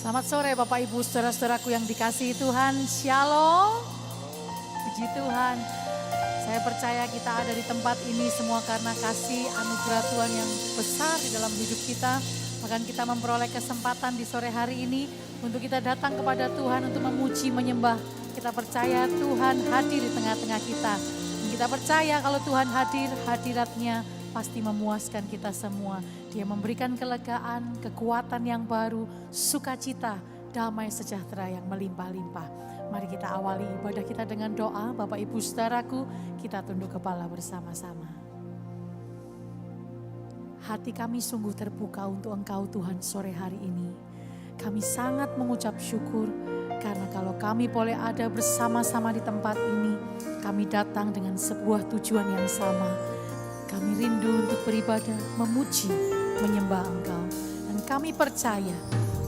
Selamat sore Bapak Ibu saudara-saudaraku yang dikasihi Tuhan. Shalom. Puji Tuhan. Saya percaya kita ada di tempat ini semua karena kasih anugerah Tuhan yang besar di dalam hidup kita. Bahkan kita memperoleh kesempatan di sore hari ini untuk kita datang kepada Tuhan untuk memuji, menyembah. Kita percaya Tuhan hadir di tengah-tengah kita. Dan kita percaya kalau Tuhan hadir, hadiratnya pasti memuaskan kita semua. Dia memberikan kelegaan, kekuatan yang baru, sukacita, damai sejahtera yang melimpah-limpah. Mari kita awali ibadah kita dengan doa. Bapak Ibu saudaraku, kita tunduk kepala bersama-sama. Hati kami sungguh terbuka untuk Engkau Tuhan sore hari ini. Kami sangat mengucap syukur karena kalau kami boleh ada bersama-sama di tempat ini, kami datang dengan sebuah tujuan yang sama. Kami rindu untuk beribadah, memuji, menyembah Engkau. Dan kami percaya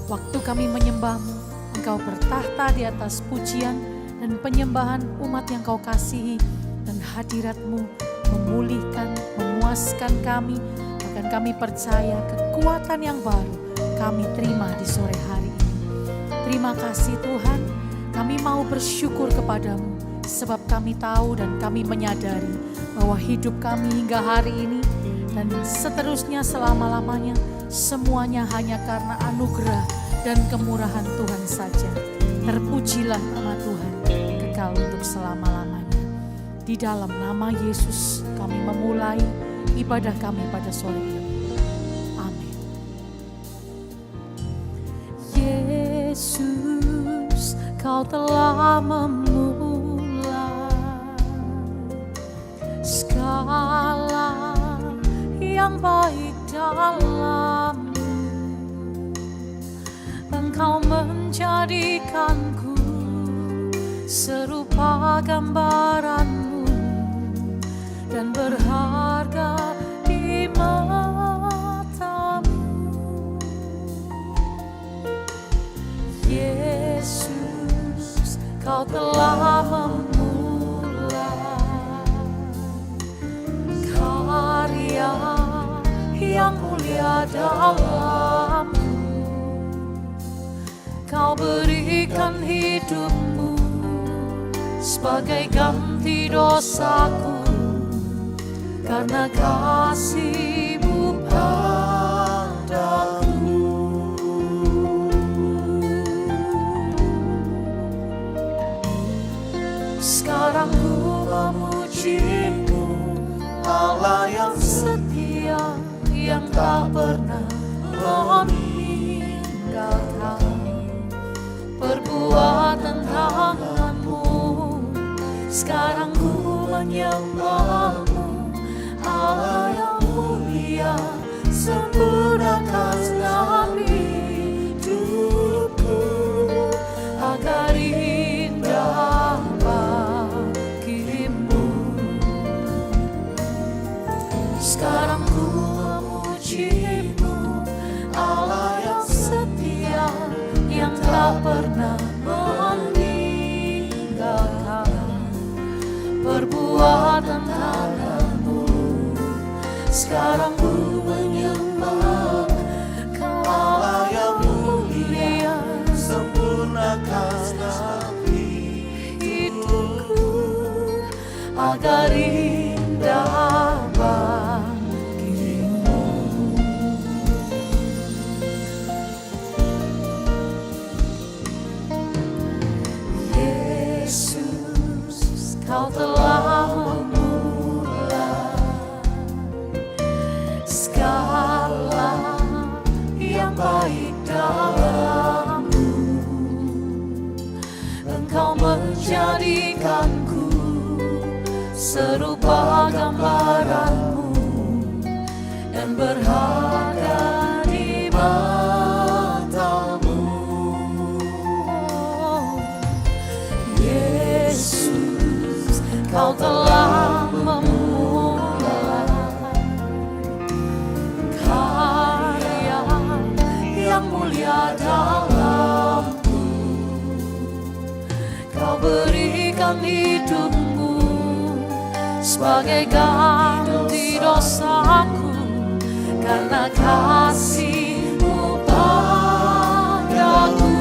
waktu kami menyembah-Mu, Engkau bertahta di atas pujian dan penyembahan umat yang Kau kasihi. Dan hadirat-Mu memulihkan, memuaskan kami. Bahkan kami percaya kekuatan yang baru kami terima di sore hari ini. Terima kasih Tuhan, kami mau bersyukur kepadamu. Sebab kami tahu dan kami menyadari bahwa hidup kami hingga hari ini dan seterusnya selama-lamanya semuanya hanya karena anugerah dan kemurahan Tuhan saja. Terpujilah nama Tuhan kekal untuk selama-lamanya. Di dalam nama Yesus kami memulai ibadah kami pada sore ini. Amin. Yesus, Kau telah memulai segala yang baik dalammu. Engkau menjadikanku serupa gambaranmu dan berharga di matamu. Yesus, Kau telah memulai karya yang mulia dalammu. Kau berikan hidupmu sebagai ganti dosaku karena kasih-Mu padaku. Sekarang ku memuji-Mu, Allah yang setia, yang tak pernah meninggalkan. Perbuatan tangan-Mu, sekarang ku menyembah-Mu, Allah yang mulia, sempurnakanlah hidupku agar indah bagi-Mu. Sekarang ku memuji-Mu, Allah yang setia, yang tak pernah meninggalkan. Perbuatan tangan-Mu, sekarang ku menyembah, Allah yang mulia, sempurnakanlah hidupku agar indah bagi-Mu. Yesus, Kau telah memulai segala yang baik dalammu. Engkau menjadikanku serupa gambaran-Mu dan berharga di matamu. Yesus, Kau telah memulai karya yang mulia dalammu. Kau berikan hidupmu sebagai ganti dosaku karena kasih-Mu padaku.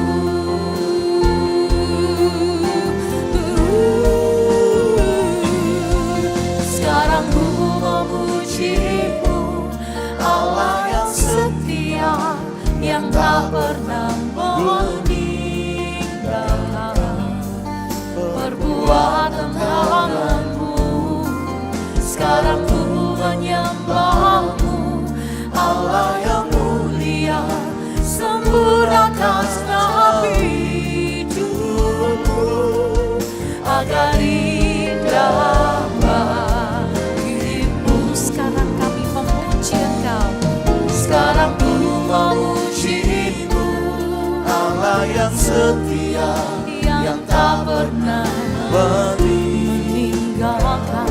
meninggalkan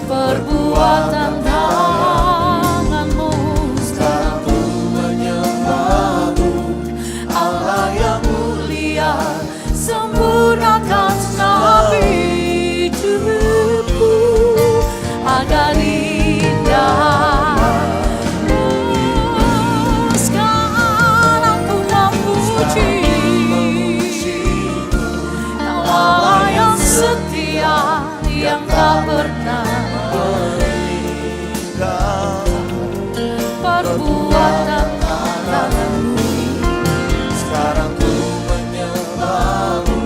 perbuatan tanganmu. Sekarang ku menyembahmu, Allah yang mulia, Sempurnakan segenap hidupku agar indah. Sekarang ku memuji Kau Allah yang setia, yang tak pernah perbuatan tanganmu. Sekarang ku menyembahmu,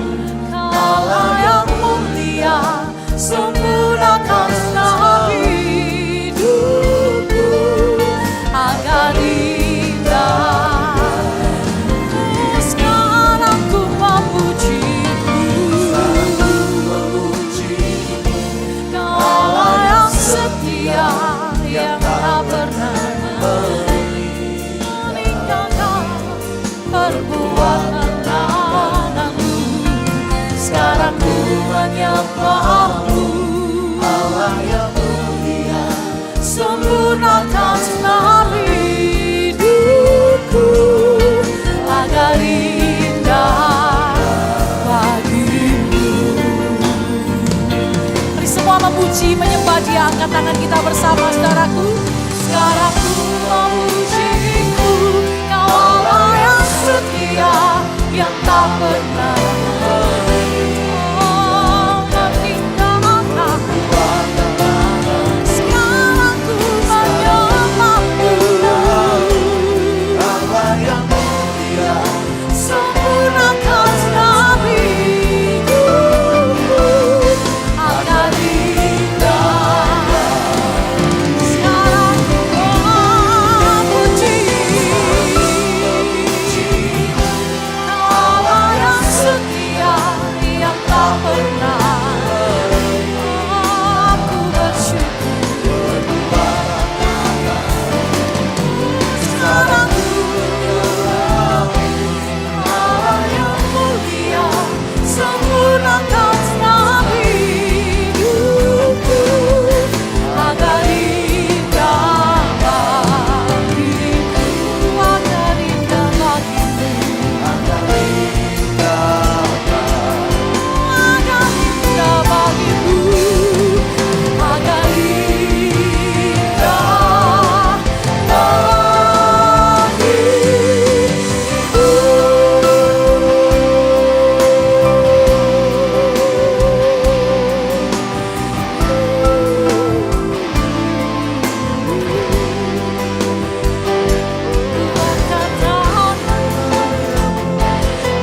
Allah yang mulia, sempurnakan segenap hidupku agar indah. Sekarang ku memuji-Mu, Kau Allah yang setia, yang tak pernah meninggalkan perbuatan tanganmu. Sekarang ku menyembahmu, Allah yang mulia, sempurnakan segenap hidupku agar indah bagimu. Mari semua memuji, menyembah Dia. Angkat tangan kita bersama, saudaraku. Sekarang ku memuji-Mu, Kau Allah yang setia, yang tak pernah meninggalkan. Sekarang ku menyembahmu, Allah yang mulia, sempurnakan segenap hidupku agar indah. Sekarang ku memuji Kau Allah yang setia, yang tak pernah. Aku bersyukur. Sekarang ku Allah yang mulia, sempurnakan segenap hidupku agar indah bagimu, agar indah bagimu, agar indah bagimu, agar indah bagimu.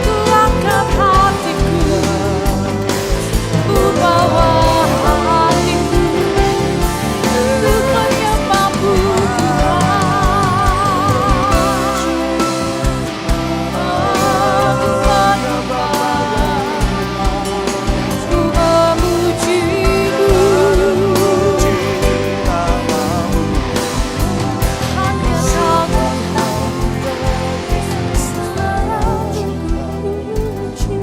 Ku angkat hatiku, ku bawa hatiku, ku menyembahmu, ku memuji-Mu. Hanya Kau selalu puji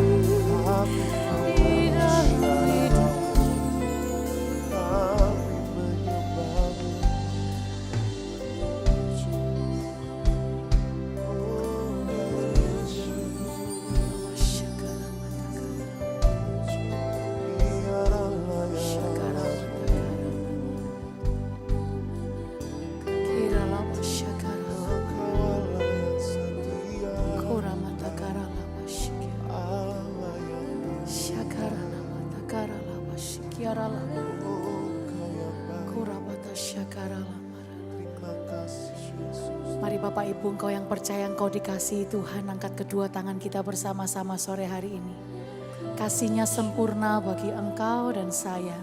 di dalam hidupku. Mari Bapak Ibu, engkau yang percaya engkau dikasihi Tuhan, angkat kedua tangan kita bersama-sama sore hari ini. Kasih-Nya sempurna bagi engkau dan saya.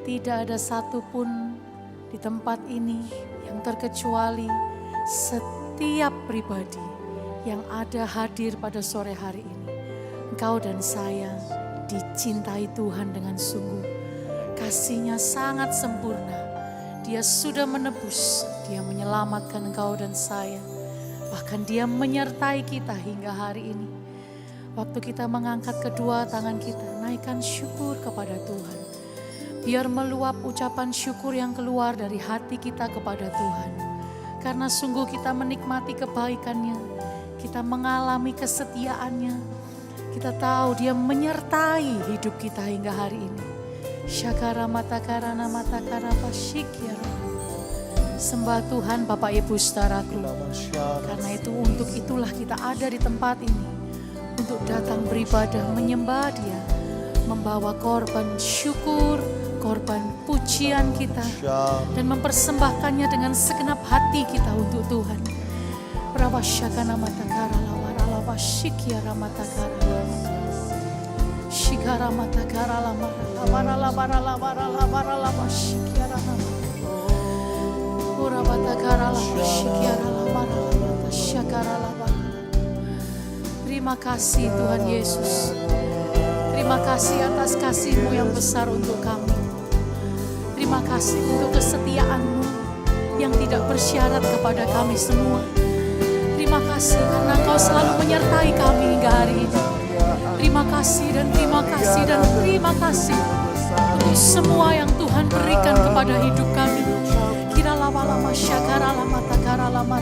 Tidak ada satupun di tempat ini yang terkecuali setiap pribadi yang ada hadir pada sore hari ini. Engkau dan saya dicintai Tuhan dengan sungguh. Kasih-Nya sangat sempurna. Dia sudah menebus, Dia menyelamatkan engkau dan saya. Bahkan Dia menyertai kita hingga hari ini. Waktu kita mengangkat kedua tangan kita, naikkan syukur kepada Tuhan. Biar meluap ucapan syukur yang keluar dari hati kita kepada Tuhan. Karena sungguh kita menikmati kebaikan-Nya, kita mengalami kesetiaan-Nya. Kita tahu Dia menyertai hidup kita hingga hari ini. Syakara matakarana matakara pasyikya. Sembah Tuhan Bapak Ibu saudaraku. Karena itu untuk itulah kita ada di tempat ini. Untuk datang beribadah menyembah Dia. Membawa korban syukur, korban pujian kita. Dan mempersembahkannya dengan segenap hati kita untuk Tuhan. Prawasyakana matakara lawara lawasyikia ramatakara lawara. Shikara matakara lawara lawara lawara lawara lawasyikia ramatakara. Ura matakara lawasyikia lawara lawara syakara lawara. Terima kasih Tuhan Yesus. Terima kasih atas kasih-Mu yang besar untuk kami. Terima kasih untuk kesetiaan-Mu yang tidak bersyarat kepada kami semua. Terima kasih karena Engkau selalu menyertai kami hingga hari ini. Terima kasih dan terima kasih dan terima kasih untuk semua yang Tuhan berikan kepada hidup kami. Kira lama-lama syakara lama takara lama.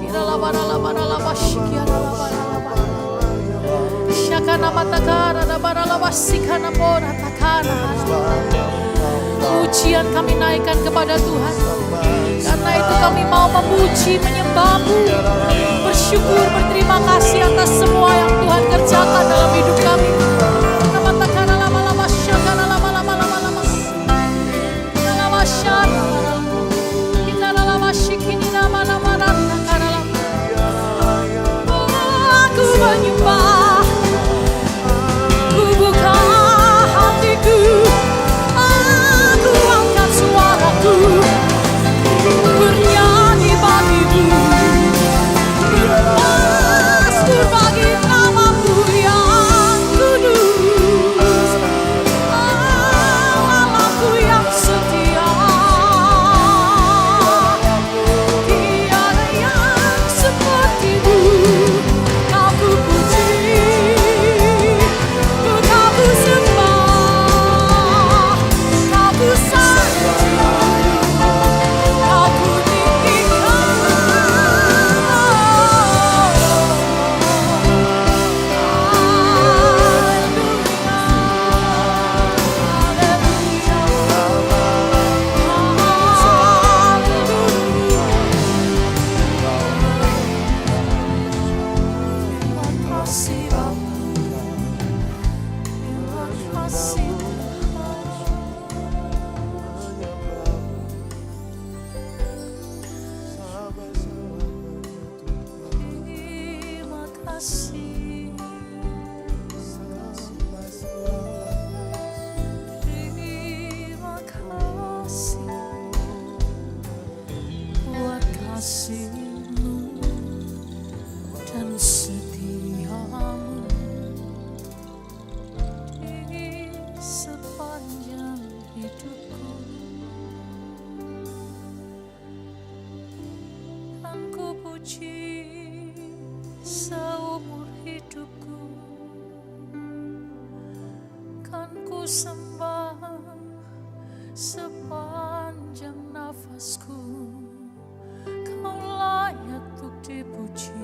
Kira lama-lama syikiara lama. Syakana matakara dabara lawasikana pora takana. Pujian kami naikkan kepada Tuhan. Karena itu kami mau memuji, menyembah-Mu, bersyukur, berterima kasih atas semua yang Tuhan kerjakan dalam hidup kami. Matakara lama-lama syakara lama-lama. Lama syakara. Kita lama syikini lama-lama takara lama. Aku menyembah. Bernyanyi bagi-Mu, bermasmur bagi nama-Mu yang kudus, Allah-Ku yang setia, tiada yang seperti-Mu. Kau ku puji, Kau ku sembah, Kau ku sanjung. Kasih-Mu dan setia-Mu di sepanjang hidupku, kan ku puji seumur hidupku, kan ku sembah sepanjang nafasku. Kau layak untuk dipuji,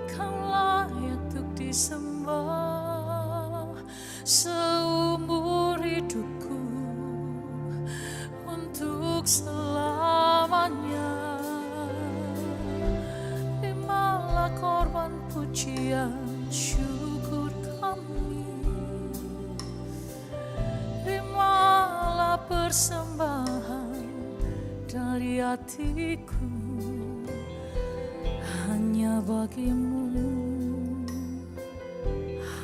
Kau layak untuk disembah seumur hidupku, untuk selamanya. Terimalah korban pujian syukur kami, terimalah persembahan dari hatiku, hanya bagi-Mu,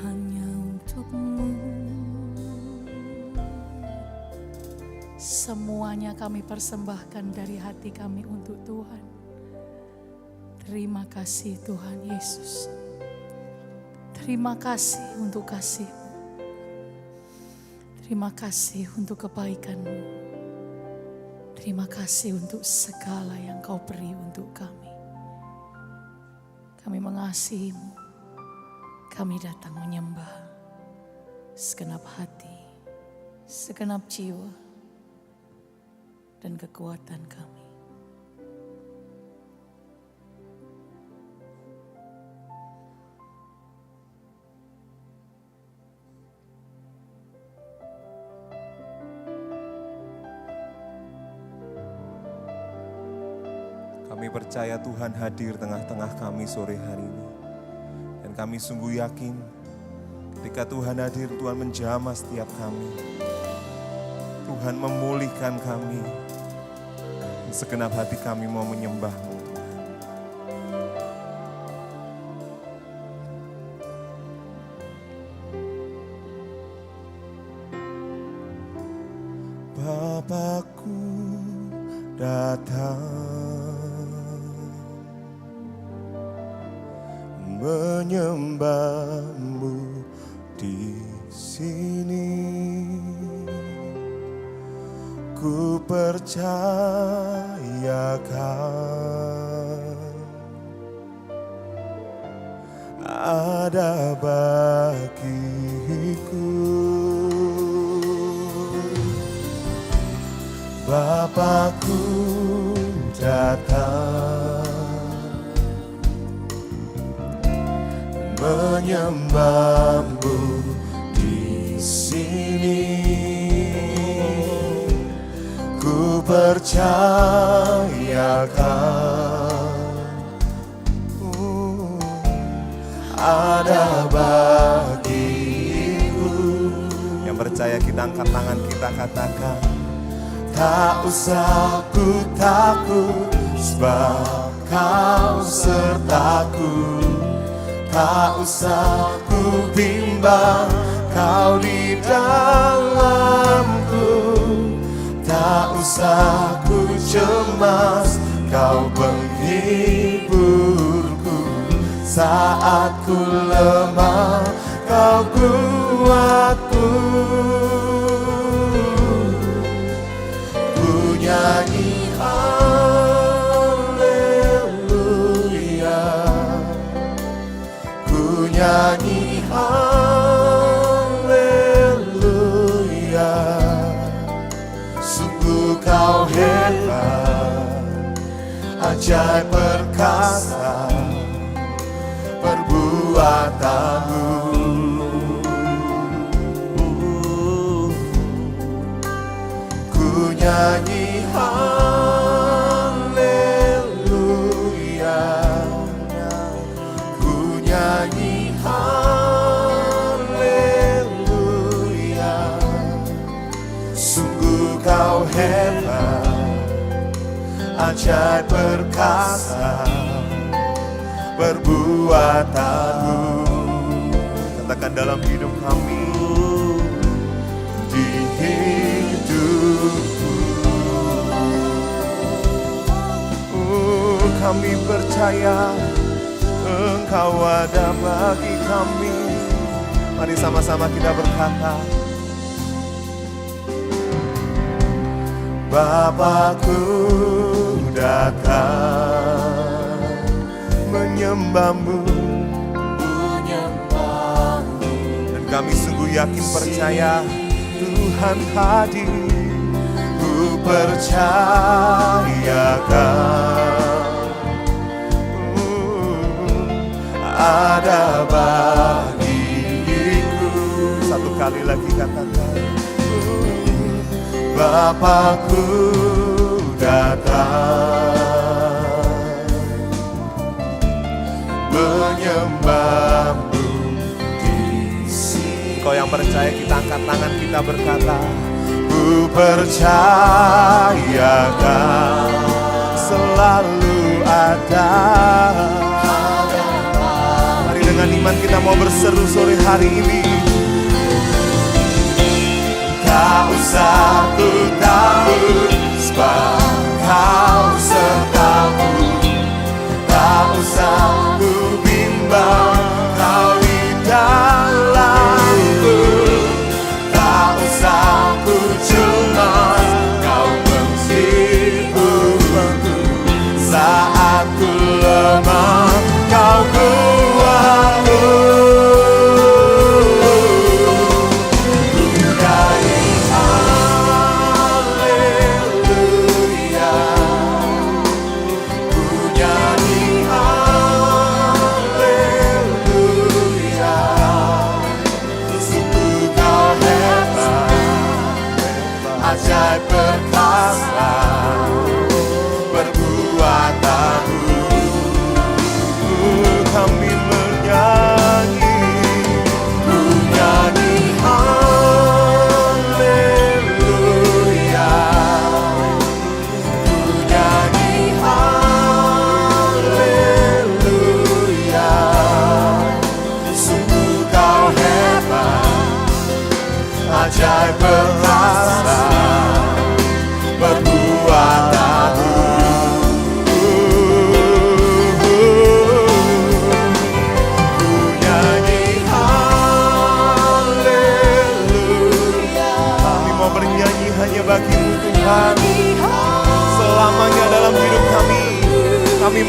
hanya untuk-Mu. Semuanya kami persembahkan dari hati kami untuk Tuhan. Terima kasih Tuhan Yesus. Terima kasih untuk kasih-Mu. Terima kasih untuk kebaikan-Mu. Terima kasih untuk segala yang Kau beri untuk kami. Kami mengasihi-Mu. Kami datang menyembah segenap hati, segenap jiwa, dan kekuatan kami. Kami percaya Tuhan hadir tengah-tengah kami sore hari ini. Dan kami sungguh yakin ketika Tuhan hadir, Tuhan menjamah setiap kami. Tuhan memulihkan kami. Segenap hati kami mau menyembah-Mu, Tuhan. Bapakku datang menyembah-Mu di sini. Ku percayakan ada bagiku. Bapakku datang menyembah-Mu di sini. Ku percayakan ada bagiku. Yang percaya kita angkat tangan, kita katakan, tak usah ku takut, sebab Kau sertaku. Tak usah ku bimbang, Kau di dalamku. Tak usah ku cemas, Kau penghiburku. Saat ku lemah, Kau kuatku. Ku nyanyi haleluya, ku nyanyi haleluya. Sungguh Kau hebat, ajaib perkasa perbuatan-Mu. Ku nyanyi haleluya, ku nyanyi haleluya. Sungguh Kau hebat, ajaib perkasa perbuatan-Mu. Katakan dalam hidup kami, di hidupku. Kami percaya Engkau ada bagi kami. Mari sama-sama kita berkata, Bapakku datang menyembah-Mu, dan kami sungguh yakin percaya Tuhan hadir. Ku percayakan ada bagiku. Satu kali lagi katakan, Bapakku datang menyembah-Mu di sini. Kau yang percaya, kita angkat tangan, kita berkata, ku percayakan selalu ada. Mari dengan iman kita mau berseru sore hari ini. Tak usah ku takut, sebab Kau sertaku. Tak usah ku bimbang, Kau di dalamku. Tak usah ku cemas, Kau penghiburku. Saat ku lemah, Kau kuatku.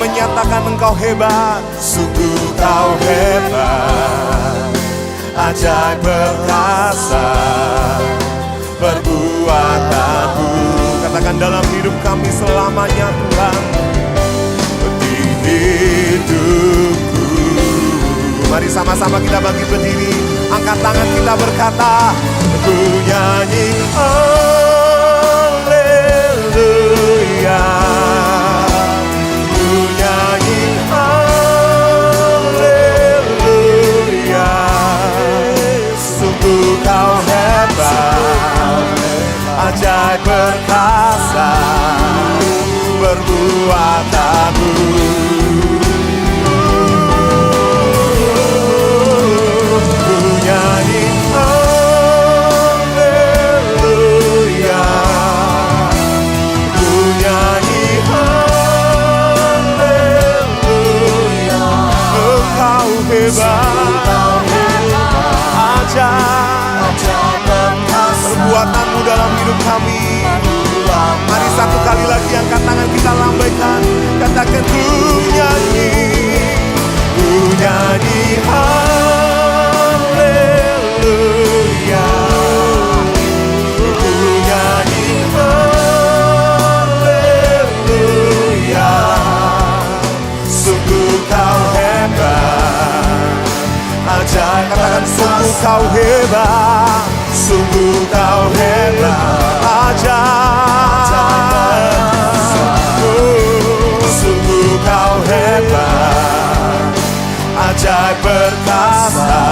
menyatakan Engkau hebat. Sungguh Kau hebat, ajaib perkasa perbuatanmu. Katakan dalam hidup kami selamanya Tuhan, di hidupku. Mari sama-sama kita bangkit berdiri, angkat tangan kita berkata, ku nyanyi haleluya, ku nyanyi haleluya. Sungguh Kau hebat, ajaib perkasa perbuatanmu. Ku nyanyi haleluya, ku nyanyi haleluya. Engkau hebat, ajaib perbuatanmu dalam hidup kami. Mari satu kali lagi angkat tangan kita lambaikan, katakan ku nyanyi haleluya, ku nyanyi haleluya. Sungguh Kau hebat, ajaib. Katakan sungguh Kau hebat, sungguh Kau hebat, ajaib. Sungguh Kau hebat, ajaib perkasa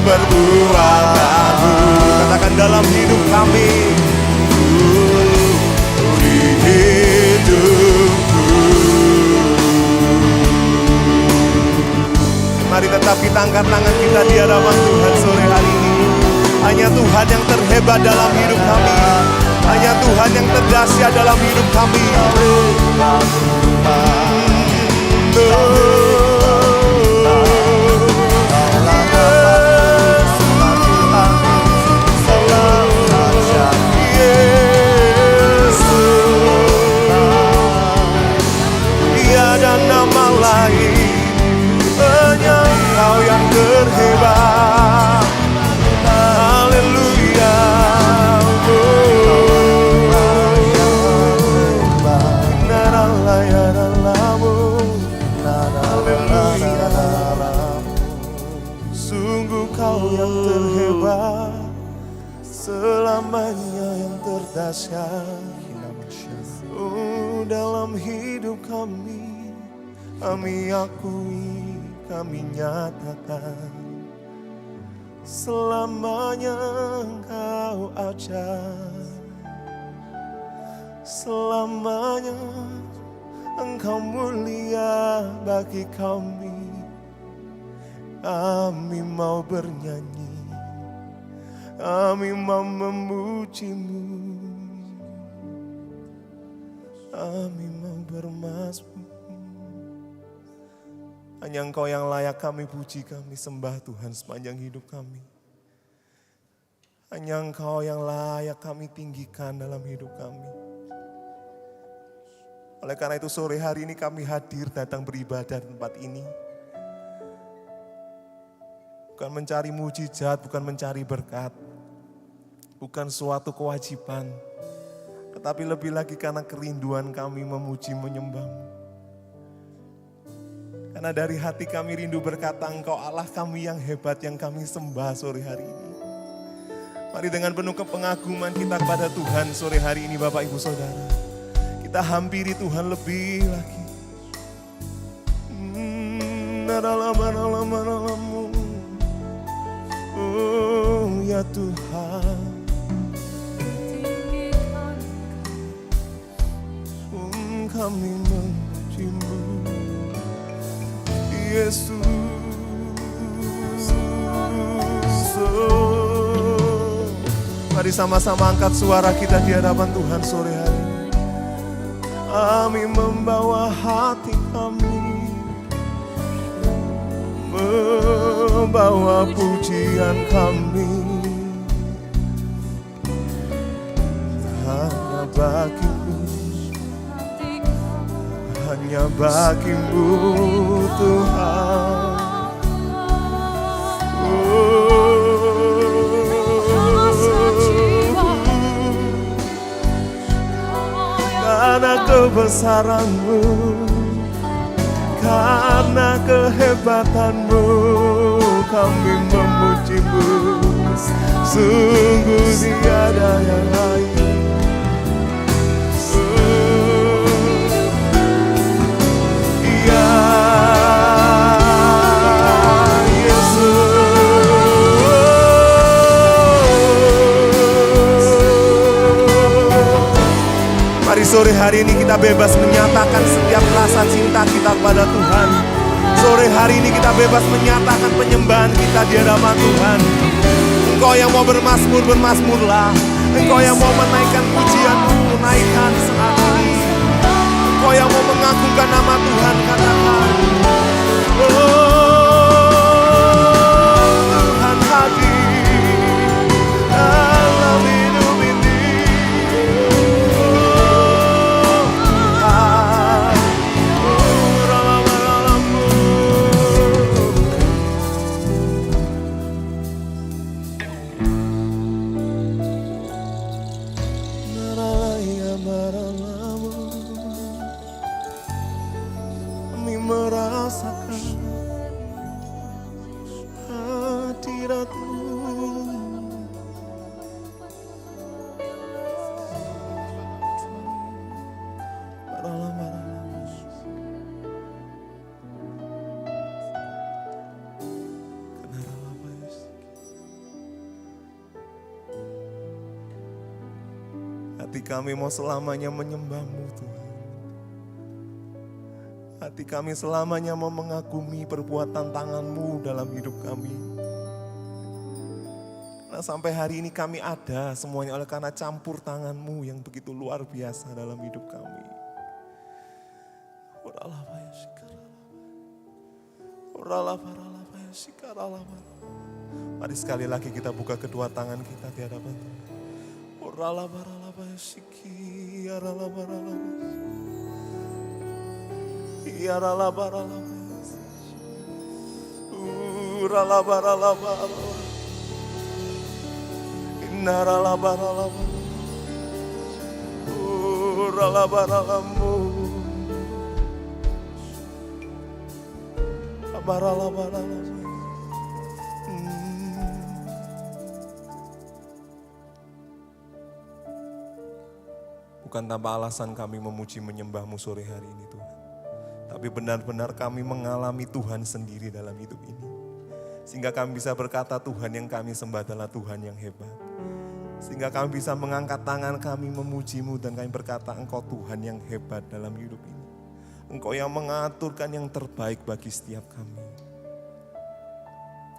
perbuatanmu. Katakan dalam hidup kami, di hidupku. Mari tetap kita angkat tangan kita di hadapan Tuhan sore hari ini. Hanya Tuhan yang terhebat dalam hidup kami, hanya Tuhan yang terdahsyat dalam hidup kami. Tiada nama lain, hanya Engkau yang terhebat. Haleluya. Sungguh Kau yang terhebat, selamanya yang terdahsyat. Dalam hidup kami, kami akui, kami nyatakan, selamanya Engkau ajaib, selamanya Engkau mulia bagi kami. Kami mau bernyanyi, kami mau memuji-Mu, kami mau bermazmur. Hanya Engkau yang layak kami puji, kami sembah Tuhan sepanjang hidup kami. Hanya Engkau yang layak kami tinggikan dalam hidup kami. Oleh karena itu sore hari ini kami hadir datang beribadah di tempat ini. Bukan mencari mujizat, bukan mencari berkat. Bukan suatu kewajiban. Tetapi lebih lagi karena kerinduan kami memuji menyembah-Mu. Karena dari hati kami rindu berkata, Engkau Allah kami yang hebat yang kami sembah sore hari ini. Mari dengan penuh kepengagungan kita kepada Tuhan sore hari ini Bapak Ibu Saudara. Kita hampiri Tuhan lebih lagi. Oh ya Tuhan, kami memuji-Mu, Yesus. Mari sama-sama angkat suara kita di hadapan Tuhan sore hari ini. Kami membawa hati kami, membawa pujian kami hanya bagi-Mu, hanya hanya bagimu Tuhan. Karena kebesaran-Mu, karena kehebatan-Mu, kami memuji-Mu. Sungguh tiada yang lain. Ya Mari sore hari ini kita bebas menyatakan setiap rasa cinta kita kepada Tuhan. Sore hari ini kita bebas menyatakan penyembahan kita di hadapan Tuhan. Engkau yang mau bermazmur, bermazmurlah. Engkau yang mau menaikkan pujianmu, naikkan saat ini. Engkau yang mau mengagungkan nama Tuhan, katakan. Tuhan hadir dalam hidup ini. Kami merasakan hadirat-Mu. Hati kami mau selamanya menyembah-Mu Tuhan. Hati kami selamanya mau mengagumi perbuatan tangan-Mu dalam hidup kami. Nah sampai hari ini kami ada semuanya oleh karena campur tangan-Mu yang begitu luar biasa dalam hidup kami. Mari sekali lagi kita buka kedua tangan kita di hadapan Tuhan. Bukan tanpa alasan kami memuji menyembah-Mu sore hari ini Tuhan. Tapi benar-benar kami mengalami Tuhan sendiri dalam hidup ini. Sehingga kami bisa berkata Tuhan yang kami sembah adalah Tuhan yang hebat. Sehingga kami bisa mengangkat tangan kami memuji-Mu dan kami berkata Engkau Tuhan yang hebat dalam hidup ini. Engkau yang mengaturkan yang terbaik bagi setiap kami.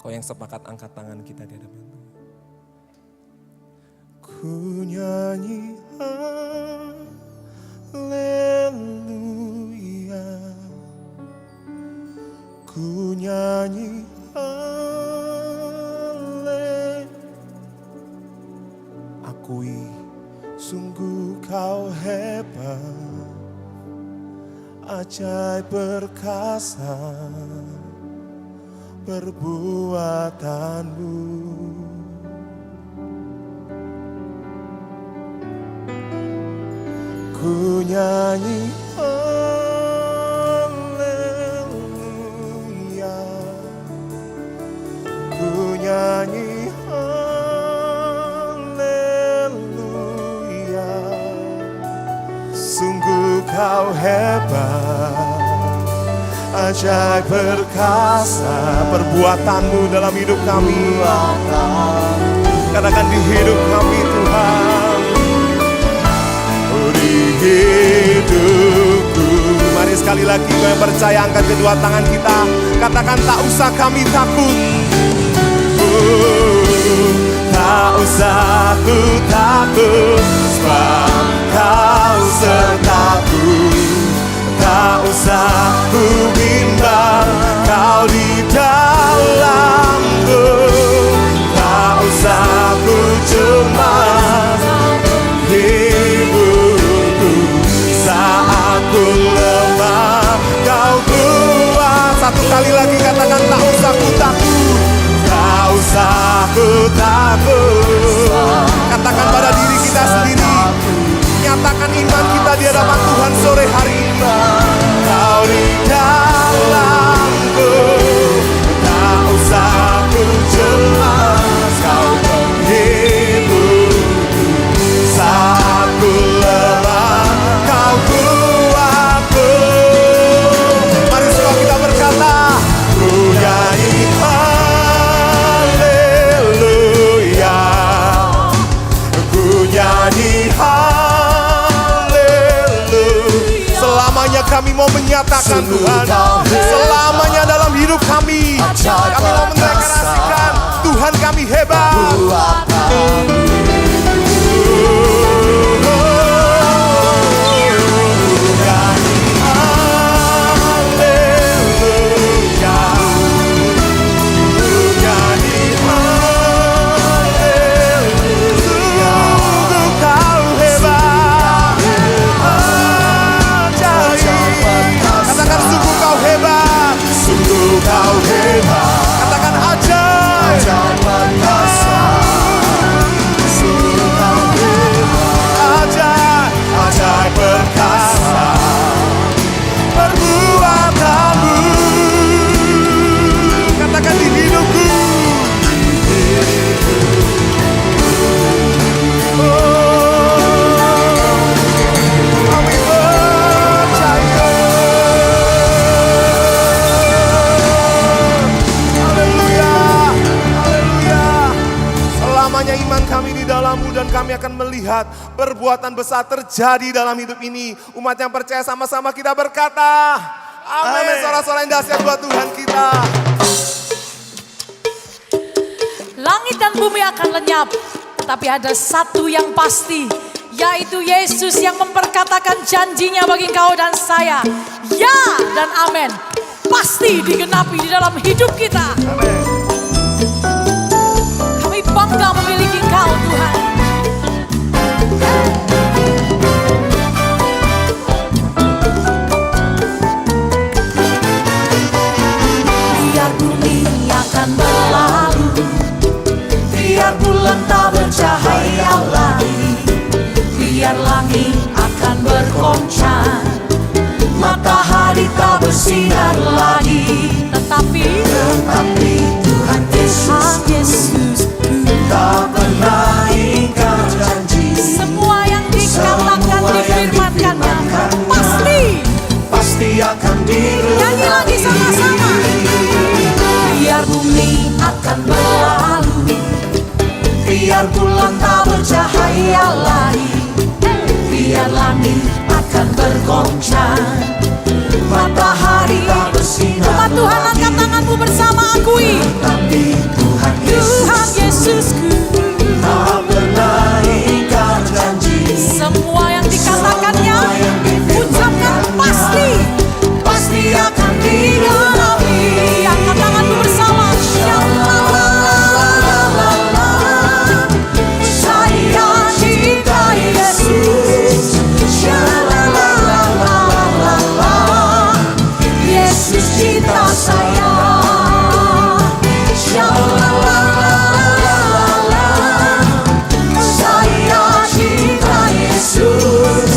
Engkau yang sepakat angkat tangan kita di hadapan Tuhan. Ku nyanyi haleluya, ku nyanyi haleluya. Akui sungguh Kau hebat, ajaib perkasa perbuatan-Mu. Ku nyanyi haleluya, ku nyanyi haleluya. Sungguh Kau hebat, ajaib perkasa perbuatan-Mu dalam hidup kami. Katakan di hidup kami Tuhan. Di hidupku. Mari sekali lagi kau yang percaya angkat kedua tangan kita. Katakan tak usah kami takut. Tak usah ku takut, sebab Kau sertaku. Tak usah ku bimbang, Kau di dalamku. Tak usah ku cemas hidupku saat ku lemah. Sekali lagi katakan tak usah ku takut. Tak usah ku takut. Katakan pada diri kita sendiri. Nyatakan iman kita di hadapan Tuhan sore hari ini. Kau di dalamku. Tak usah ku cemas. Kau menghiburku saat ku lelah. Kau kuatku. Mari semua kita berkata, ku nyanyi haleluya. Ku nyanyi haleluya. Selamanya kami mau menyatakan Tuhan. Selamanya dalam hidup kami. Kami mau mendeklarasikan Tuhan kami hebat. Kau hebat, katakan ajaib perkasa. Sungguh kau hebat, ajaib perkasa. Perbuatanmu, katakan di hidupku. Kami percaya. Selamanya iman kami di dalam-Mu dan kami akan melihat perbuatan besar terjadi dalam hidup ini. Umat yang percaya sama-sama kita berkata, amin. Sorak-sorak yang dahsyat buat Tuhan kita. Langit dan bumi akan lenyap, tapi ada satu yang pasti, yaitu Yesus yang memperkatakan janjinya bagi engkau dan saya. Ya dan amin. Pasti digenapi di dalam hidup kita. Amin. Kami bangga memiliki Engkau Tuhan. Biar bumi akan berlalu, biar bulan tak bercahaya lagi, biar langit akan bergoncang, matahari tak bersinar lagi, tetapi Tuhan Yesus tak pernah ingkar janji. semua yang dikatakan difirmankannya pasti akan digenapi. nyanyi lagi sama-sama. Biar bumi akan berlalu, biar bulan tak bercahaya lagi, biar langit akan bergoncang, matahari tak bersinar. Umat Tuhan, angkat tanganmu bersama akui. Tapi Tuhan Yesusku tak pernah ingkar janji. semua yang dikatakannya ucapkan pasti akan digenapi. Angkat tanganmu bersama. Saya cinta Yesus. Yesus cinta saya. Saya cinta Yesus.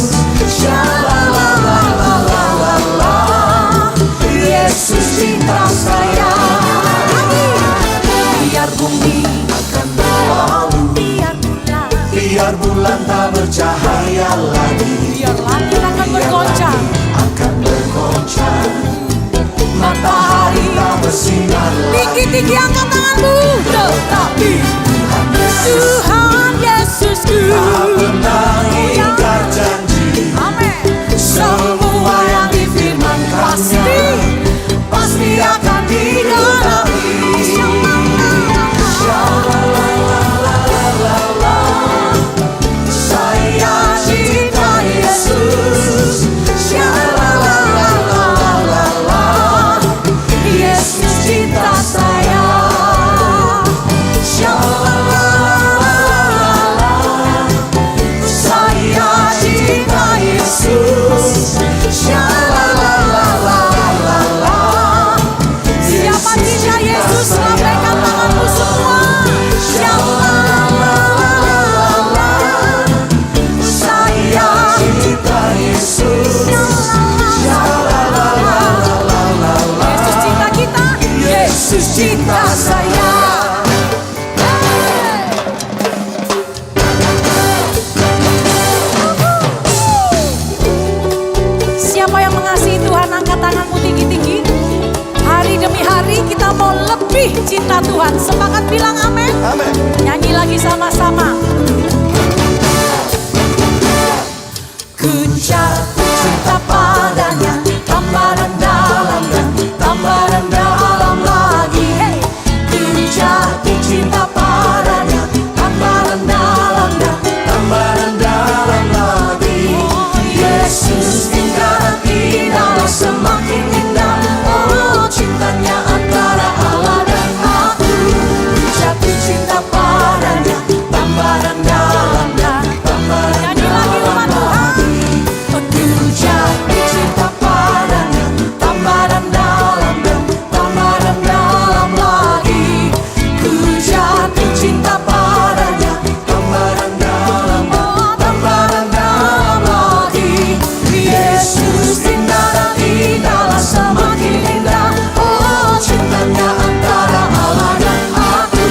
Yesus cinta saya. Biar bumi akan berlalu, Biar bulan tak bercahaya lagi, biar langit akan bergoncang, matahari tak bersinar lagi. tinggi-tinggi angkat tanganmu. Tetapi Tuhan Yesusku Tak pernah ingkar janji. amin. Semua yang difirmankannya pasti akan digenapi. Saya cinta Yesus. Yesus cinta saya. lebih cinta Tuhan. Semangat bilang amin. Amin. Nyanyi lagi sama-sama. Ku jatuh cinta padanya, tambah dan dalam dan tambah dan dalam lagi. Hey. Ku jatuh cinta padanya, tambah dan dalam dan tambah dan dalam lagi. Yesus indah dan indah, semakin indah. Oh, cintanya antara Allah dan aku. Ku jatuh cinta padanya, tambah dan dalam dan tambah dan dalam lagi. Ku jatuh cinta padanya, tambah dan dalam dan tambah dan dalam lagi. Ku jatuh cinta padanya, tambah dan dalam dan tambah dan dalam lagi. Yesus indah dan indah, semakin indah. Oh, cintanya antara Allah dan aku.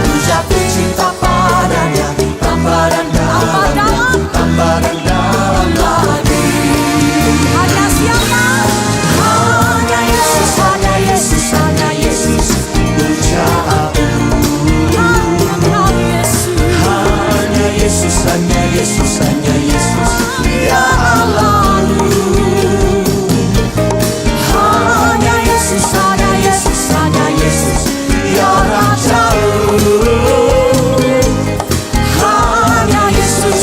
Ku jatuh cinta padanya, tambah dan dalam, tambah dan dalam lagi. Hanya siapa? Hanya Yesus, hanya Yesus, hanya Yesus. Ku jatuh. Hanya Yesus. Hanya Yesus, hanya Yesus, hanya Yesus. Ya Allahku. Hanya Yesus, hanya Yesus, hanya Yesus. Ya Rajaku. Hanya Yesus,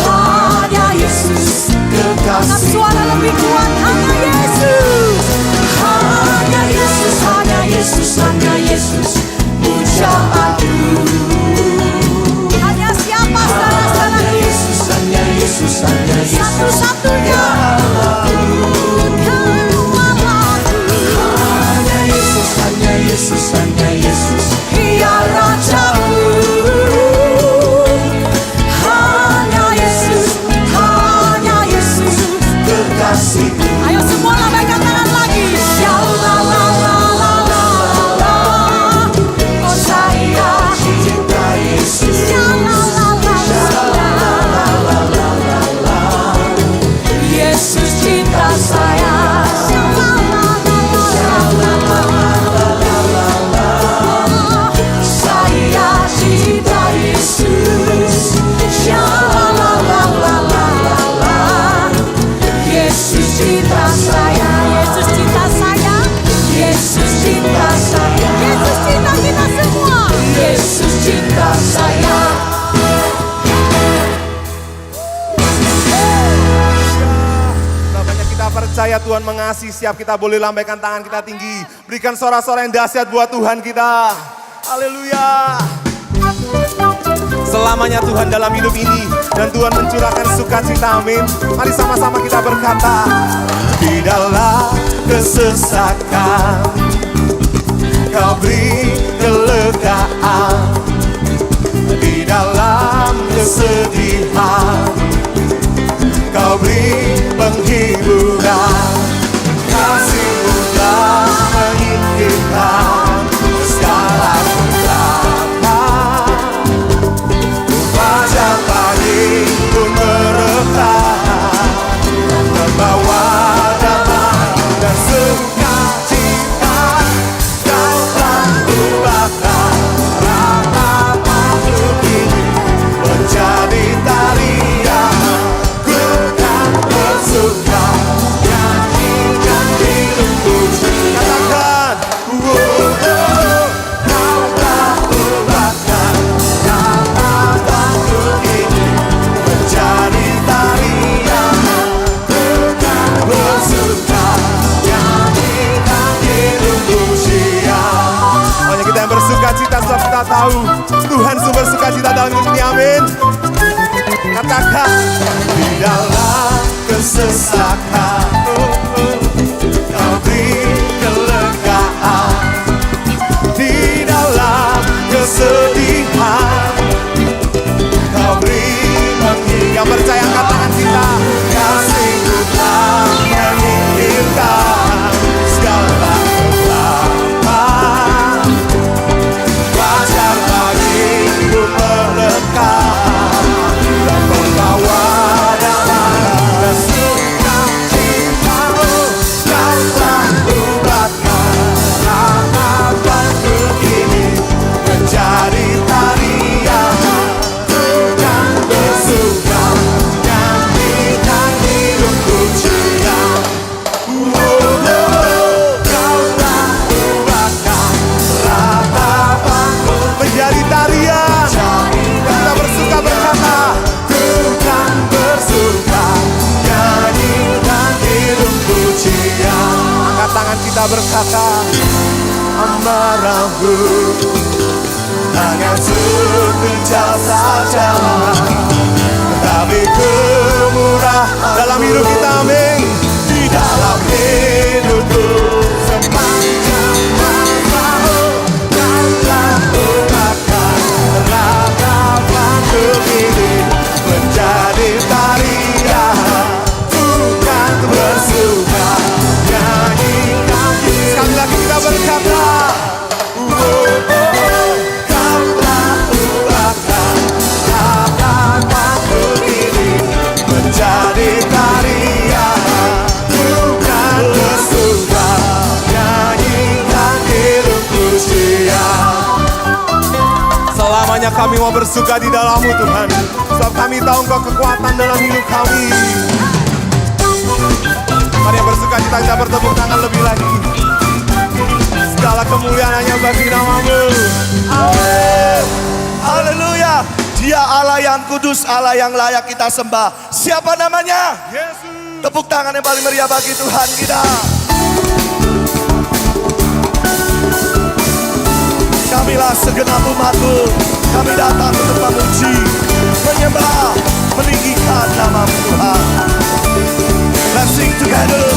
hanya Yesus. Angkat Kekasih. suara lebih kuat. Hanya Yesus. Hanya Yesus, hanya Yesus, hanya Yesus. Pujaanku. Hanya siapa saudara-saudara? Hanya Yesus, hanya Yesus, hanya Yesus. Satu-satunya. Hanya Yesus, hanya Yesus, hanya Yesus. Ya Rajaku. Hanya Yesus, hanya Yesus. Kekasihku. Ayo semua lambaikan tangan lagi. Ya la la la la la la. Oh saya Cinta Yesus. ya la la la la. Yesus cinta saya. Ya la la la la. Saya cinta Yesus. Ya la la la. Yesus cinta saya. Yesus cinta saya. Yesus cinta saya. Yesus cinta kita semua. Yesus cinta saya. Berapa banyak kita percaya Tuhan mengasihi, siap kita boleh lambaikan tangan kita tinggi. Berikan suara-suara yang dahsyat buat Tuhan kita. Haleluya. Selamanya Tuhan dalam hidup ini dan Tuhan mencurahkan sukacita, amin. Mari sama-sama kita berkata, di dalam kesesakan Kau beri kelegaan, di dalam kesedihan Kau beri penghiburan. Kasih-Mu telah menyingkirkan segala kegelapan. Fajar pagi pun merekah, membawa damai dan sukacita. Kau telah ubahkan rata makhluk ini menjadi tarian. Ku kan bersuka nyanyikan hidupku. Katakan, oh, Kau telah ubahkan rata makhluk ini menjadi tarian. Ku kan bersuka nyanyikan hidupku. Siap. Banyak kita yang bersuka cita sebab kita tahu Tuhan sumber sukacita dalam hidup ini, amin. Katakan, di dalam kesesakan Kau beri kelegaan, di dalam kesedihan Kau beri penghiburan. Yang percaya angkat tangan kita. Kasih-Mu telah menyingkirkan segala kegelapan. Fajar pagi pun merekah dan membawa damai dan sukacita. tangan kita berkata, amarahmu hanya sekejap saja, tapi kemurahan dalam hidup kita, amin. Di dalam hidupku sepanjang masa, karena akan ragapanku ini menjadi tarian, bukan bersuka nyanyikan. Sekali lagi kita berkata, menjadi tarian, bukan bersuka nyanyikan hidupku siang. Selamanya kami mau bersuka di dalam-Mu Tuhan, sebab kami tahu Engkau kekuatan dalam hidup kami. Mari yang bersuka cita kita bertepuk tangan lebih lagi. Segala kemuliaan hanya bagi nama-Mu. Amin. Haleluya. Dia Allah yang kudus, Allah yang layak kita sembah. Siapa namanya? Yesus. Tepuk tangan yang paling meriah bagi Tuhan kita. Kamilah segenap umat-Mu, kami datang untuk memuji, menyembah, meninggikan nama-Mu Tuhan. Let's sing together.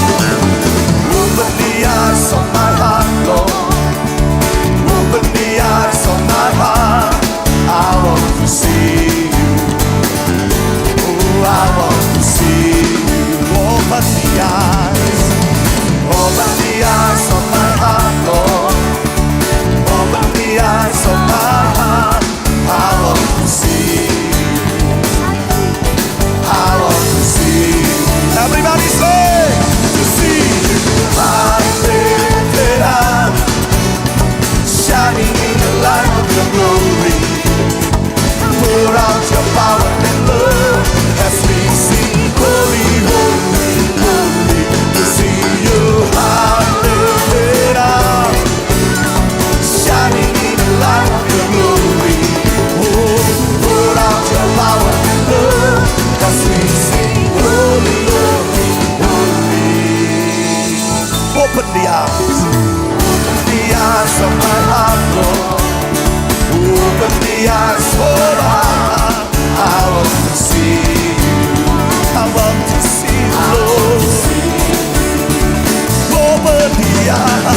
Open the eyes of my heart, Lord. Open the eyes of my heart. I want to see you. Oh, I want to see you. Open the eyes. Open the eyes of my heart, Lord. Open the eyes of my heart. I want to see you. I want to see you. Everybody say, to see you. I lifted up, shining in the light of your glory. Pour out your power and love as we sing, holy, holy, holy. To see you high lifted up, shining in the light of your glory. Oh, pour out your power and love as we sing, holy, holy, holy. Open the eyes, open the eyes of my heart, Lord. Open the eyes for my heart. I want to see you. I want to see you, Lord. Open the eyes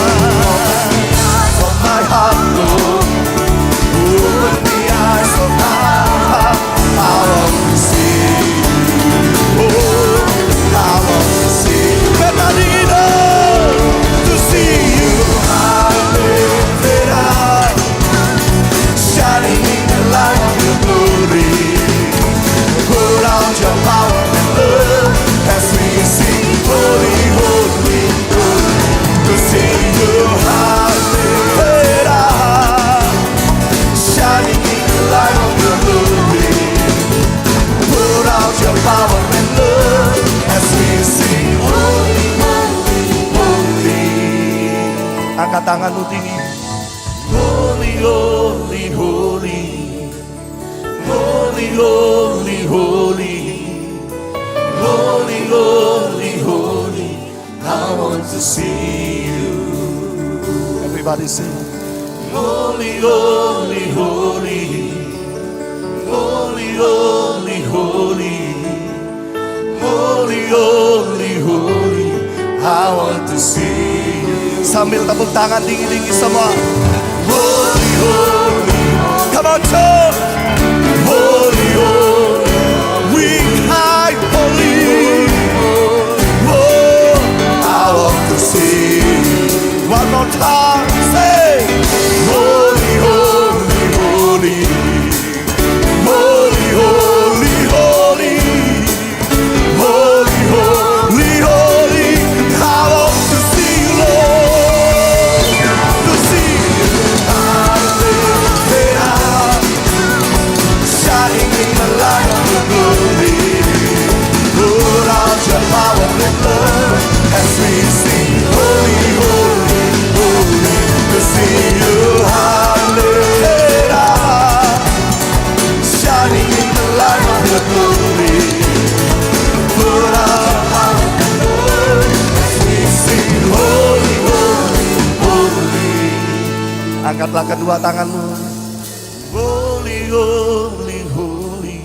of my heart, Lord. Open the eyes of my heart. I want to see you. Oh, I want to see you. To see you. I lifted up, shining in the light of your glory. Pour out your power and love as we sing, holy, holy, holy. To see you high lifted up, shining in the light of your glory. Pour out your power and love as we sing, holy, holy, holy. Angkat tanganmu tinggi. Holy, holy, holy. Holy, holy, holy. Holy, holy, holy. I want to see you. Everybody sing. Holy, holy, holy. Holy, holy, holy. Holy, holy, holy. I want to see you. Sambil tepuk tangan tinggi-tinggi semua. Holy, holy. Come on, church. Holy, holy. We cry holy. Oh, I want to see you. One more time, say, holy, holy, holy. Holy, holy, holy. Holy, holy, holy. I want to see you, Lord. To see you. I lift up, shining in the light of your glory. Pour out your power and love as we sing, holy, holy, holy. Angkatlah kedua tanganmu. Holy, holy, holy.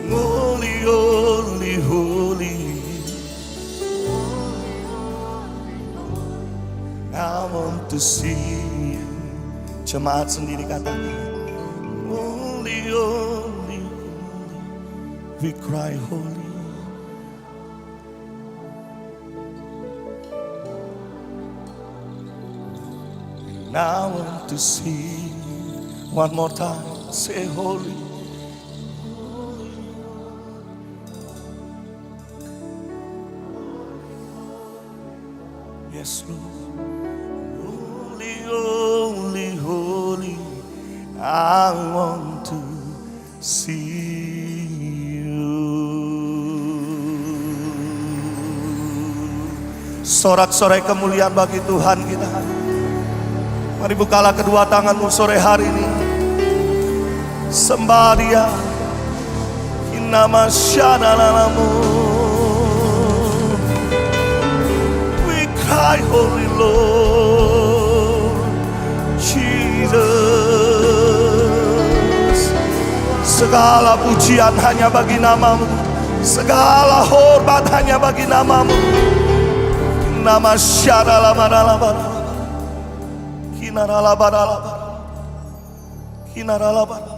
Holy, holy, holy. I want to see you. Jemaat sendiri katakan. Holy, holy, holy. We cry holy. And I want to see you. One more time. Say holy. Yes, Lord. Holy, holy, holy. I want to see you. Sorak-sorai kemuliaan bagi Tuhan kita. Mari bukalah kedua tanganmu sore hari ini. Sembah Dia. Inama syadalalamu. We cry holy Lord Jesus. Segala pujian hanya bagi namamu. Segala hormat hanya bagi namamu. Nama syadalalabalabala. Kinaralabalabala. Kinaralabalabala.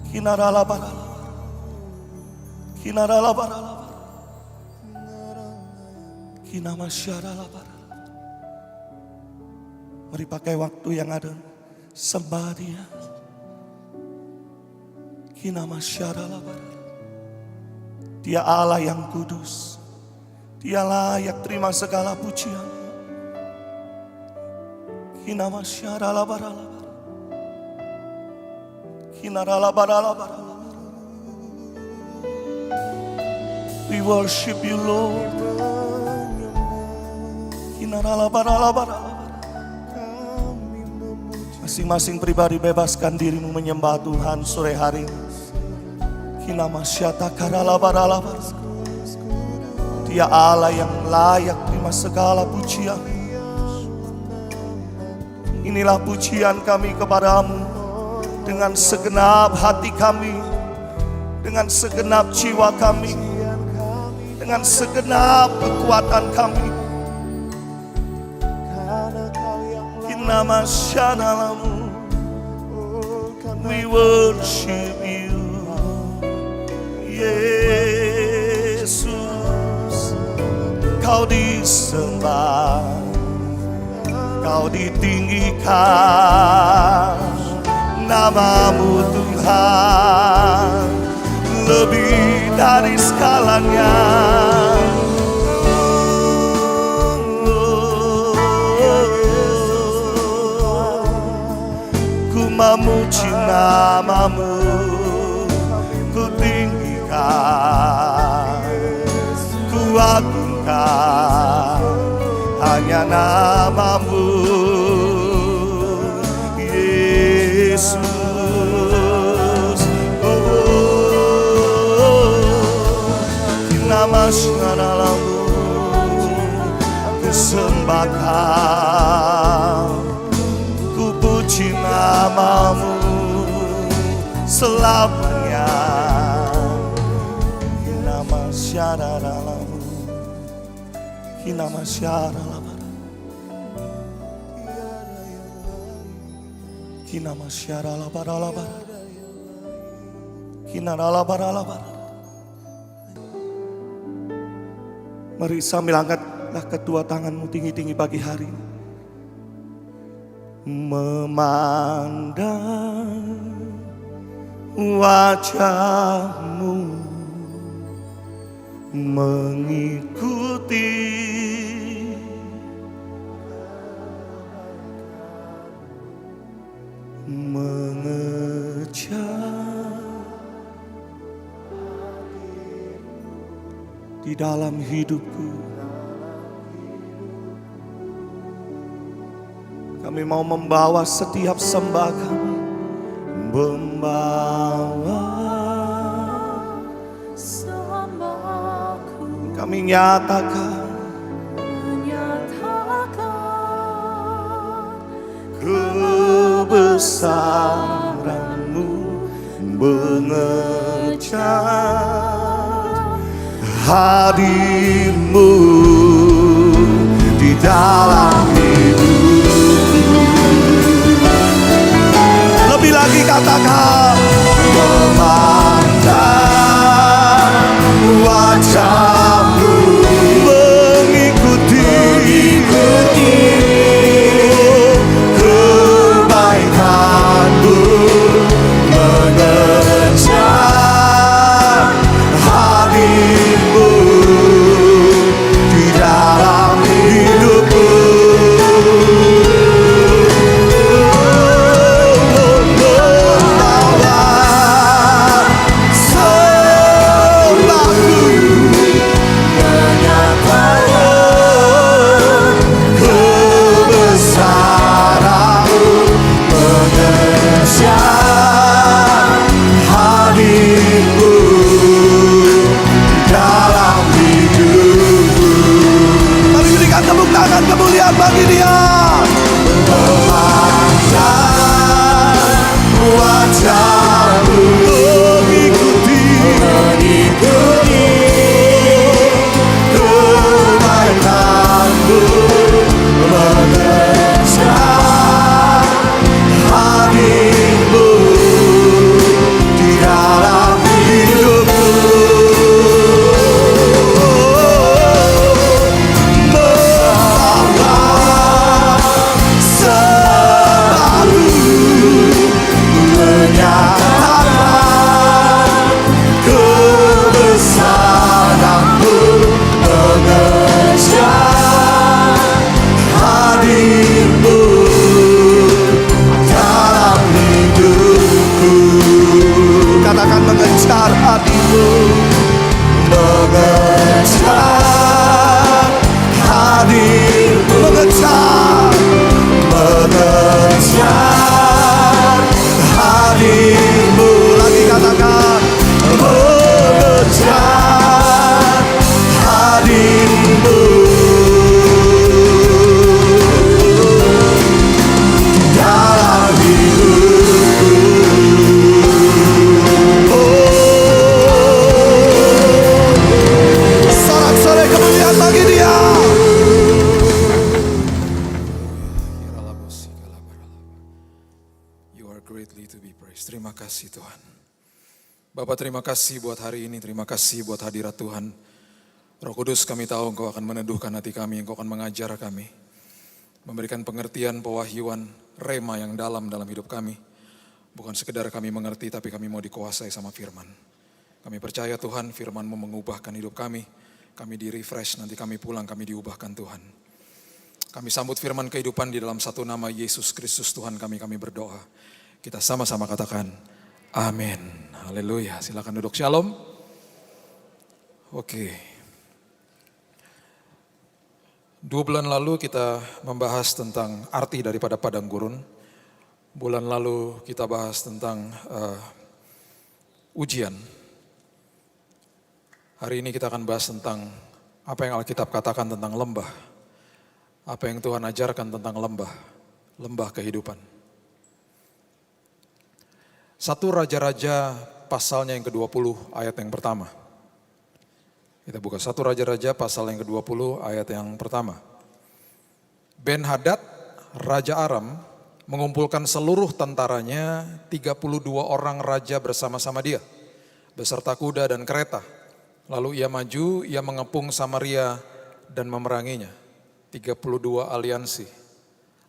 Kinaralabalabala. Kinaralabalabala. Kinamasyaralabalabala. Mari pakai waktu yang ada, sembah Dia. Kinamasyaralabalabala. Dia Allah yang kudus. Dia layak terima segala pujian. Kinamasyaralabalabala. Kinaralabalabala. We worship you, Lord. Kinaralabalabala. Masing-masing pribadi bebaskan dirimu menyembah Tuhan sore hari ini. Kinamasyatakaralabalabala. Dia Allah yang layak terima segala pujian. Inilah pujian kami kepadamu dengan segenap hati kami, dengan segenap jiwa kami, dengan segenap kekuatan kami. Kinamasyadalamu. We worship you, Yesus. Kau disembah, Kau ditinggikan, namamu Tuhan lebih dari segalanya. Ku memuji namamu, ku tinggikan, ku agungkan hanya namamu, Yesus. Kinamasyadalamu, ku sembahkan, ku puji namamu selamanya. Kinamasyadalamu, Kinamasyadalamu, Kinamasyadalamu, Kinaralabalabala. Mari sambil angkatlah kedua tanganmu tinggi-tinggi pagi hari ini. Memandang wajahmu, mengikuti mengejar di dalam hidupku. Kami mau membawa setiap sembah kami, membawa sembahku. Kami nyatakan kebesaran-Mu mengejak hadir-Mu di dalam hidupku. Lebih lagi katakan, memandang wajah-Mu, mengikuti kebaikan-Mu, mengejar hadir-Mu di dalam hidupku. Kemuliaan bagi Dia. Memandang wajah-Mu, mengikuti kebaikan-Mu, mengejar hadir-Mu di dalam hidupku. Katakan mengejar hatimu, mengejar hadirmu, mengejar hadirmu. Lagi katakan, mengejar hadirmu dalam hidupku. Sorak-sorai kemuliaan bagi Dia. You are greatly to be praised. Terima kasih Tuhan. Bapak, terima kasih buat hari ini. Terima kasih buat hadirat Tuhan. Roh Kudus, kami tahu Engkau akan meneduhkan hati kami. Engkau akan mengajar kami. Memberikan pengertian, pewahyuan, rema yang dalam hidup kami. Bukan sekedar kami mengerti, tapi kami mau dikuasai sama firman. Kami percaya Tuhan, firman-Mu mengubahkan hidup kami. Kami di-refresh, nanti kami pulang, kami diubahkan Tuhan. Kami sambut firman kehidupan di dalam satu nama Yesus Kristus Tuhan kami berdoa. Kita sama-sama katakan, amin. Haleluya. Silakan duduk. Shalom. Oke. 2 bulan lalu kita membahas tentang arti daripada padang gurun. Bulan lalu kita bahas tentang ujian. Hari ini kita akan bahas tentang apa yang Alkitab katakan tentang lembah. Apa yang Tuhan ajarkan tentang lembah kehidupan. 1 Raja-Raja pasalnya yang ke-20 ayat yang pertama. Kita buka 1 Raja-Raja pasal yang ke-20 ayat yang pertama. Ben-Hadad, Raja Aram, mengumpulkan seluruh tentaranya, 32 orang raja bersama-sama dia, beserta kuda dan kereta. Lalu ia maju, ia mengepung Samaria dan memeranginya. 32 aliansi.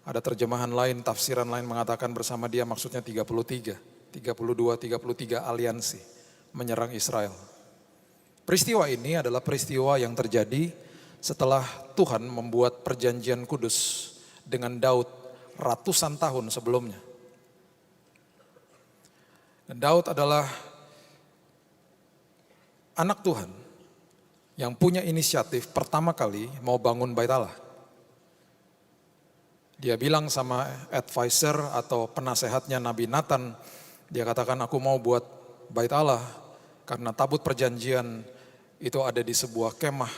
Ada terjemahan lain, tafsiran lain mengatakan bersama dia maksudnya 33. 33 aliansi menyerang Israel. Peristiwa ini adalah peristiwa yang terjadi setelah Tuhan membuat perjanjian kudus dengan Daud ratusan tahun sebelumnya. Dan Daud adalah anak Tuhan yang punya inisiatif pertama kali mau bangun Bait Allah. Dia bilang sama advisor atau penasehatnya Nabi Nathan, dia katakan aku mau buat Bait Allah karena tabut perjanjian itu ada di sebuah kemah.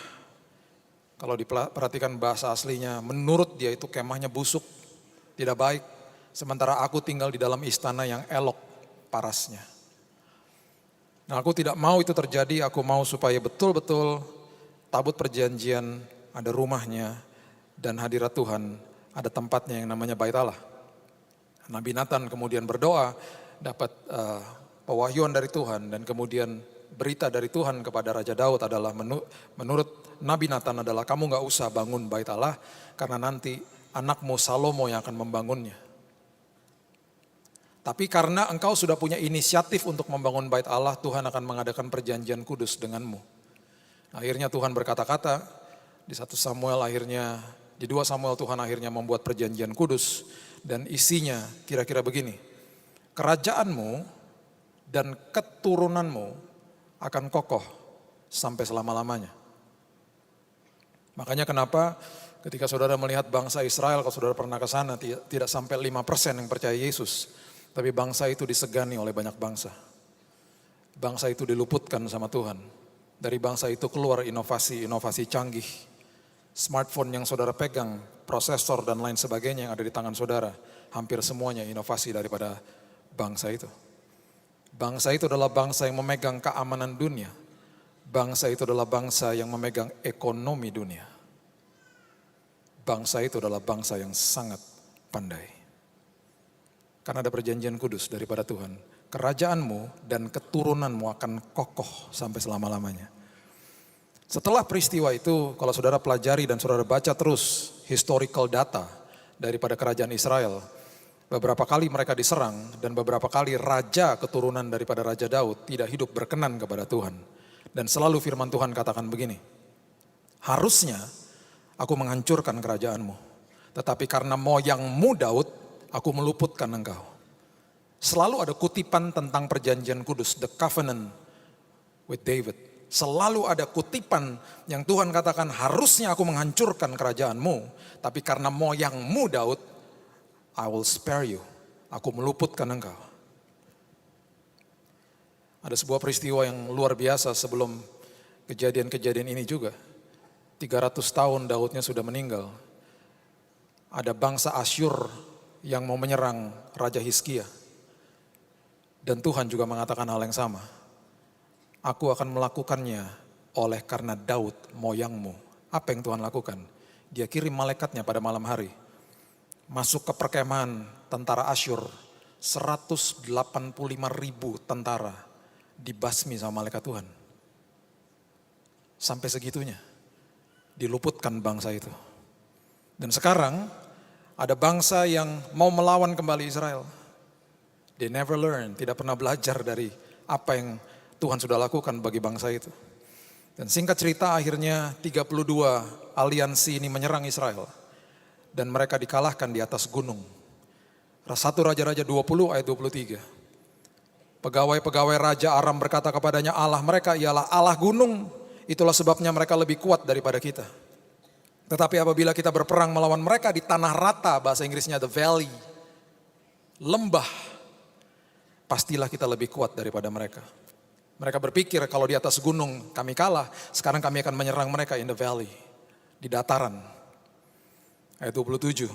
Kalau diperhatikan bahasa aslinya, menurut dia itu kemahnya busuk, tidak baik, sementara aku tinggal di dalam istana yang elok parasnya. Nah, aku tidak mau itu terjadi, aku mau supaya betul-betul tabut perjanjian ada rumahnya dan hadirat Tuhan ada tempatnya yang namanya Bait Allah. Nabi Nathan kemudian berdoa, dapat pewahyuan dari Tuhan, dan kemudian berita dari Tuhan kepada Raja Daud adalah menurut Nabi Nathan adalah kamu gak usah bangun Bait Allah karena nanti anakmu Salomo yang akan membangunnya. Tapi karena engkau sudah punya inisiatif untuk membangun Bait Allah, Tuhan akan mengadakan perjanjian kudus denganmu. Akhirnya Tuhan berkata-kata di 1 Samuel akhirnya, di 2 Samuel Tuhan akhirnya membuat perjanjian kudus dan isinya kira-kira begini. Kerajaanmu dan keturunanmu akan kokoh sampai selama-lamanya. Makanya kenapa ketika saudara melihat bangsa Israel, kalau saudara pernah ke sana, tidak sampai 5% yang percaya Yesus. Tapi bangsa itu disegani oleh banyak bangsa. Bangsa itu diluputkan sama Tuhan. Dari bangsa itu keluar inovasi canggih. Smartphone yang saudara pegang, prosesor dan lain sebagainya yang ada di tangan saudara. Hampir semuanya inovasi daripada bangsa itu. Bangsa itu adalah bangsa yang memegang keamanan dunia. Bangsa itu adalah bangsa yang memegang ekonomi dunia. Bangsa itu adalah bangsa yang sangat pandai. Karena ada perjanjian kudus daripada Tuhan. Kerajaanmu dan keturunanmu akan kokoh sampai selama-lamanya. Setelah peristiwa itu, kalau saudara pelajari dan saudara baca terus historical data daripada kerajaan Israel, beberapa kali mereka diserang dan beberapa kali raja keturunan daripada Raja Daud tidak hidup berkenan kepada Tuhan. Dan selalu firman Tuhan katakan begini, harusnya aku menghancurkan kerajaanmu, tetapi karena moyangmu Daud, aku meluputkan engkau. Selalu ada kutipan tentang perjanjian kudus, the covenant with David. Selalu ada kutipan yang Tuhan katakan harusnya aku menghancurkan kerajaanmu, tapi karena moyangmu Daud, I will spare you. Aku meluputkan engkau. Ada sebuah peristiwa yang luar biasa sebelum kejadian-kejadian ini juga. 300 tahun Daudnya sudah meninggal. Ada bangsa Asyur yang mau menyerang Raja Hizkia. Dan Tuhan juga mengatakan hal yang sama. Aku akan melakukannya oleh karena Daud moyangmu. Apa yang Tuhan lakukan? Dia kirim malaikatnya pada malam hari. Masuk ke perkemahan tentara Asyur. 185.000 tentara dibasmi sama malaikat Tuhan. Sampai segitunya. Diluputkan bangsa itu. Dan sekarang ada bangsa yang mau melawan kembali Israel. They never learn, tidak pernah belajar dari apa yang Tuhan sudah lakukan bagi bangsa itu. Dan singkat cerita akhirnya 32 aliansi ini menyerang Israel. Dan mereka dikalahkan di atas gunung. 1 Raja-Raja 20 ayat 23. Pegawai-pegawai Raja Aram berkata kepadanya, Allah mereka ialah Allah gunung. Itulah sebabnya mereka lebih kuat daripada kita. Tetapi apabila kita berperang melawan mereka di tanah rata, bahasa Inggrisnya the valley, lembah, pastilah kita lebih kuat daripada mereka. Mereka berpikir kalau di atas gunung kami kalah, sekarang kami akan menyerang mereka in the valley, di dataran. Ayat 27,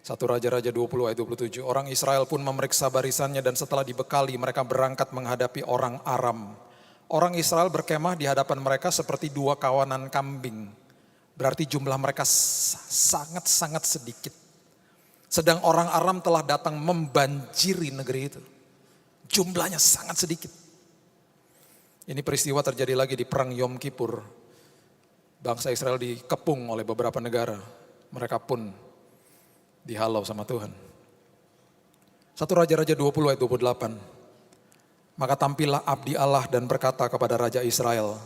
1 Raja-Raja 20 ayat 27. Orang Israel pun memeriksa barisannya dan setelah dibekali mereka berangkat menghadapi orang Aram. Orang Israel berkemah di hadapan mereka seperti 2 kawanan kambing. Berarti jumlah mereka sangat-sangat sedikit. Sedang orang Aram telah datang membanjiri negeri itu. Jumlahnya sangat sedikit. Ini peristiwa terjadi lagi di perang Yom Kippur. Bangsa Israel dikepung oleh beberapa negara. Mereka pun dihalau sama Tuhan. 1 Raja-Raja 20 ayat 28. Maka tampillah abdi Allah dan berkata kepada Raja Israel,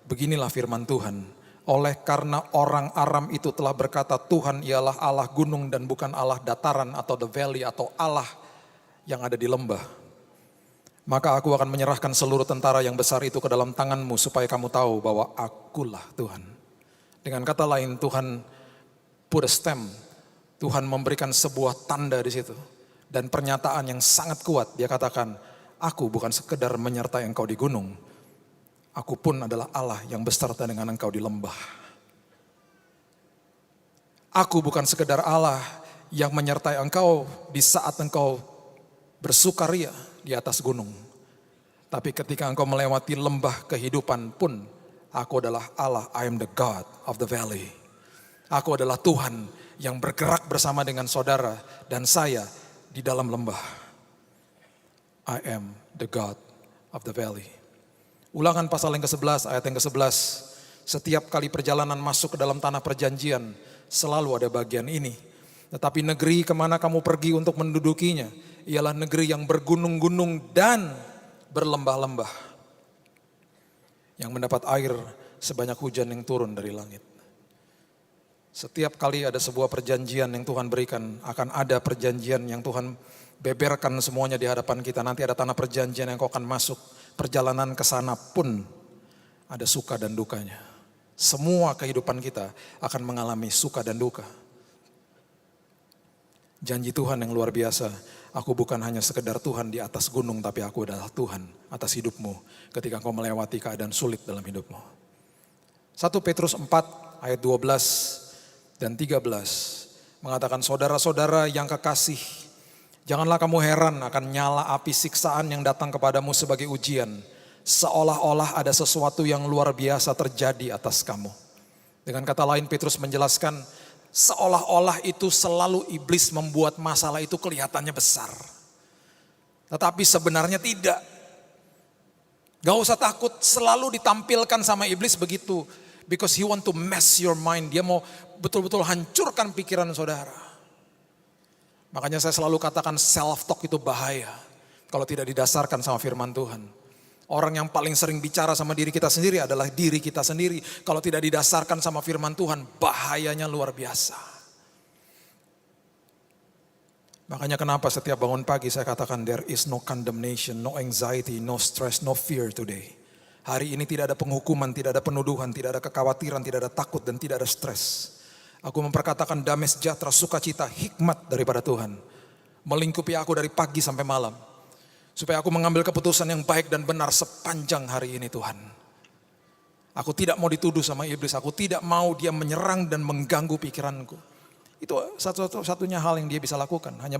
beginilah firman Tuhan. Oleh karena orang Aram itu telah berkata Tuhan ialah Allah gunung dan bukan Allah dataran atau the valley atau Allah yang ada di lembah. Maka aku akan menyerahkan seluruh tentara yang besar itu ke dalam tanganmu supaya kamu tahu bahwa akulah Tuhan. Dengan kata lain Tuhan put a stamp. Tuhan memberikan sebuah tanda di situ. Dan pernyataan yang sangat kuat. Dia katakan, aku bukan sekedar menyertai engkau di gunung. Aku pun adalah Allah yang beserta dengan engkau di lembah. Aku bukan sekedar Allah yang menyertai engkau di saat engkau bersukaria di atas gunung. Tapi ketika engkau melewati lembah kehidupan pun, aku adalah Allah, I am the God of the valley. Aku adalah Tuhan yang bergerak bersama dengan saudara dan saya di dalam lembah. I am the God of the valley. Ulangan pasal yang ke-11, ayat yang ke-11. Setiap kali perjalanan masuk ke dalam tanah perjanjian, selalu ada bagian ini. Tetapi negeri kemana kamu pergi untuk mendudukinya, ialah negeri yang bergunung-gunung dan berlembah-lembah, yang mendapat air sebanyak hujan yang turun dari langit. Setiap kali ada sebuah perjanjian yang Tuhan berikan, akan ada perjanjian yang Tuhan beberkan semuanya di hadapan kita. Nanti ada tanah perjanjian yang kau akan masuk. Perjalanan ke sana pun ada suka dan dukanya. Semua kehidupan kita akan mengalami suka dan duka. Janji Tuhan yang luar biasa. Aku bukan hanya sekedar Tuhan di atas gunung, tapi aku adalah Tuhan atas hidupmu ketika engkau melewati keadaan sulit dalam hidupmu. 1 Petrus 4 ayat 12 dan 13 mengatakan, saudara-saudara yang kekasih, janganlah kamu heran akan nyala api siksaan yang datang kepadamu sebagai ujian, seolah-olah ada sesuatu yang luar biasa terjadi atas kamu. Dengan kata lain, Petrus menjelaskan, seolah-olah itu selalu iblis membuat masalah itu kelihatannya besar. Tetapi sebenarnya tidak. Gak usah takut, selalu ditampilkan sama iblis begitu. Because he want to mess your mind. Dia mau betul-betul hancurkan pikiran saudara. Makanya saya selalu katakan self-talk itu bahaya kalau tidak didasarkan sama firman Tuhan. Orang yang paling sering bicara sama diri kita sendiri adalah diri kita sendiri. Kalau tidak didasarkan sama firman Tuhan, bahayanya luar biasa. Makanya kenapa setiap bangun pagi saya katakan there is no condemnation, no anxiety, no stress, no fear today. Hari ini tidak ada penghukuman, tidak ada penuduhan, tidak ada kekhawatiran, tidak ada takut dan tidak ada stres. Aku memperkatakan damai sejahtera, sukacita, hikmat daripada Tuhan. Melingkupi aku dari pagi sampai malam. Supaya aku mengambil keputusan yang baik dan benar sepanjang hari ini Tuhan. Aku tidak mau dituduh sama iblis, aku tidak mau dia menyerang dan mengganggu pikiranku. Itu satu-satunya hal yang dia bisa lakukan, hanya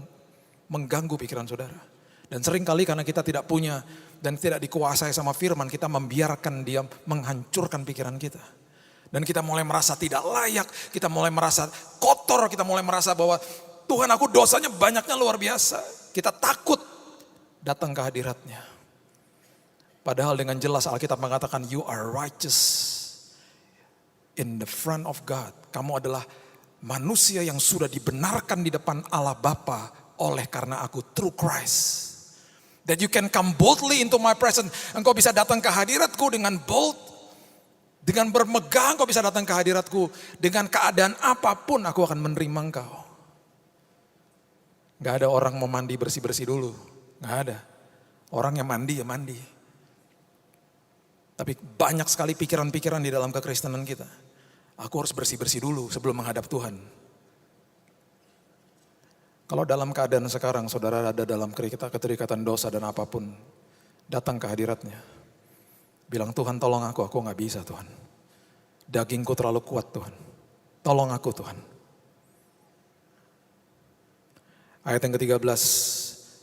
mengganggu pikiran saudara. Dan sering kali karena kita tidak punya dan tidak dikuasai sama firman, kita membiarkan dia menghancurkan pikiran kita. Dan kita mulai merasa tidak layak, kita mulai merasa kotor, kita mulai merasa bahwa Tuhan aku dosanya banyaknya luar biasa. Kita takut datang ke hadiratnya. Padahal dengan jelas Alkitab mengatakan you are righteous in the front of God. Kamu adalah manusia yang sudah dibenarkan di depan Allah Bapa oleh karena aku through Christ. That you can come boldly into my presence. Engkau bisa datang ke hadiratku dengan bold. Dengan bermegah engkau bisa datang ke hadiratku. Dengan keadaan apapun aku akan menerima engkau. Gak ada orang mau mandi bersih-bersih dulu. Gak ada. Orang yang mandi ya mandi. Tapi banyak sekali pikiran-pikiran di dalam kekristenan kita. Aku harus bersih-bersih dulu sebelum menghadap Tuhan. Kalau dalam keadaan sekarang saudara ada dalam keterikatan dosa dan apapun. Datang ke hadiratnya. Bilang Tuhan tolong aku gak bisa Tuhan. Dagingku terlalu kuat Tuhan. Tolong aku Tuhan. Ayat yang ke-13.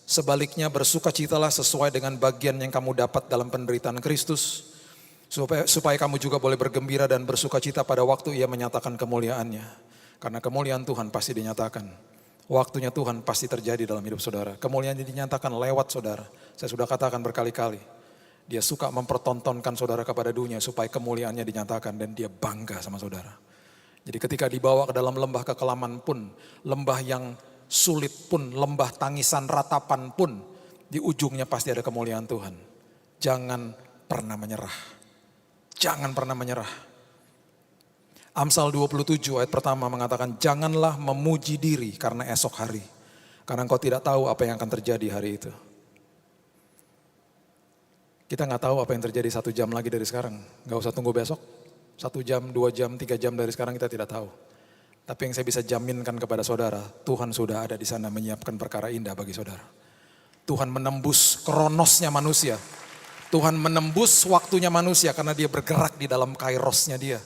Sebaliknya bersukacitalah sesuai dengan bagian yang kamu dapat dalam penderitaan Kristus. Supaya kamu juga boleh bergembira dan bersukacita pada waktu ia menyatakan kemuliaannya. Karena kemuliaan Tuhan pasti dinyatakan. Waktunya Tuhan pasti terjadi dalam hidup saudara. Kemuliaan dinyatakan lewat saudara. Saya sudah katakan berkali-kali. Dia suka mempertontonkan saudara kepada dunia supaya kemuliaannya dinyatakan dan dia bangga sama saudara. Jadi ketika dibawa ke dalam lembah kekelaman pun, lembah yang sulit pun, lembah tangisan ratapan pun, di ujungnya pasti ada kemuliaan Tuhan. Jangan pernah menyerah. Jangan pernah menyerah. Amsal 27 ayat pertama mengatakan, janganlah memuji diri karena esok hari. Karena engkau tidak tahu apa yang akan terjadi hari itu. Kita gak tahu apa yang terjadi 1 jam lagi dari sekarang. Gak usah tunggu besok. 1 jam, 2 jam, 3 jam dari sekarang kita tidak tahu. Tapi yang saya bisa jaminkan kepada saudara, Tuhan sudah ada di sana menyiapkan perkara indah bagi saudara. Tuhan menembus kronosnya manusia. Tuhan menembus waktunya manusia karena dia bergerak di dalam kairosnya dia.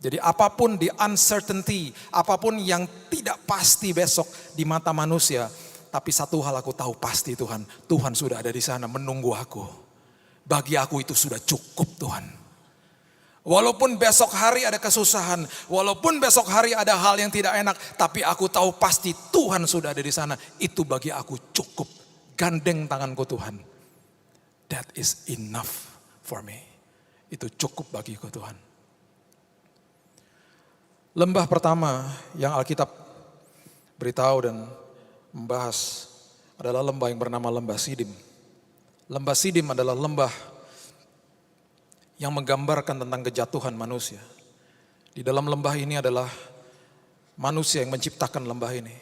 Jadi apapun di uncertainty, apapun yang tidak pasti besok di mata manusia, tapi satu hal aku tahu pasti Tuhan, Tuhan sudah ada di sana menunggu aku. Bagi aku itu sudah cukup Tuhan. Walaupun besok hari ada kesusahan, walaupun besok hari ada hal yang tidak enak, tapi aku tahu pasti Tuhan sudah ada di sana. Itu bagi aku cukup. Gandeng tanganku Tuhan. That is enough for me. Itu cukup bagiku Tuhan. Lembah pertama yang Alkitab beritahu dan membahas adalah lembah yang bernama Lembah Sidim. Lembah Sidim adalah lembah yang menggambarkan tentang kejatuhan manusia. Di dalam lembah ini adalah manusia yang menciptakan lembah ini.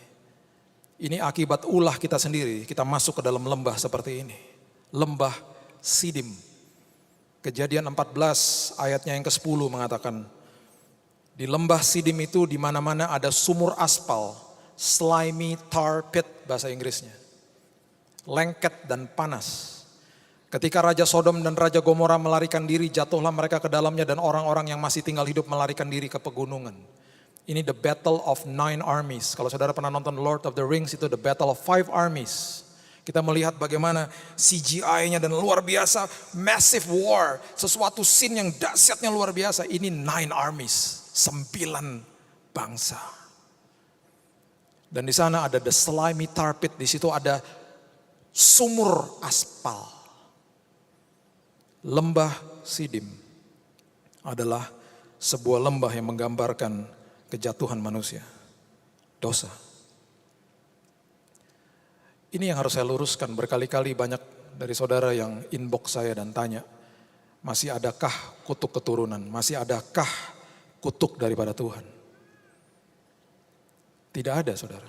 Ini akibat ulah kita sendiri, kita masuk ke dalam lembah seperti ini. Lembah Sidim. Kejadian 14 ayatnya yang ke-10 mengatakan, di lembah Sidim itu di mana-mana ada sumur aspal, slimy tar pit bahasa Inggrisnya. Lengket dan panas. Ketika Raja Sodom dan Raja Gomora melarikan diri, jatuhlah mereka ke dalamnya dan orang-orang yang masih tinggal hidup melarikan diri ke pegunungan. Ini the battle of 9 armies. Kalau saudara pernah nonton Lord of the Rings, itu the battle of 5 armies. Kita melihat bagaimana CGI-nya dan luar biasa, massive war. Sesuatu scene yang dahsyatnya luar biasa. Ini 9 armies, 9 bangsa. Dan di sana ada the slimy tar pit, di situ ada sumur aspal. Lembah Sidim adalah sebuah lembah yang menggambarkan kejatuhan manusia, dosa. Ini yang harus saya luruskan, berkali-kali banyak dari saudara yang inbox saya dan tanya, masih adakah kutuk keturunan, masih adakah kutuk daripada Tuhan? Tidak ada saudara.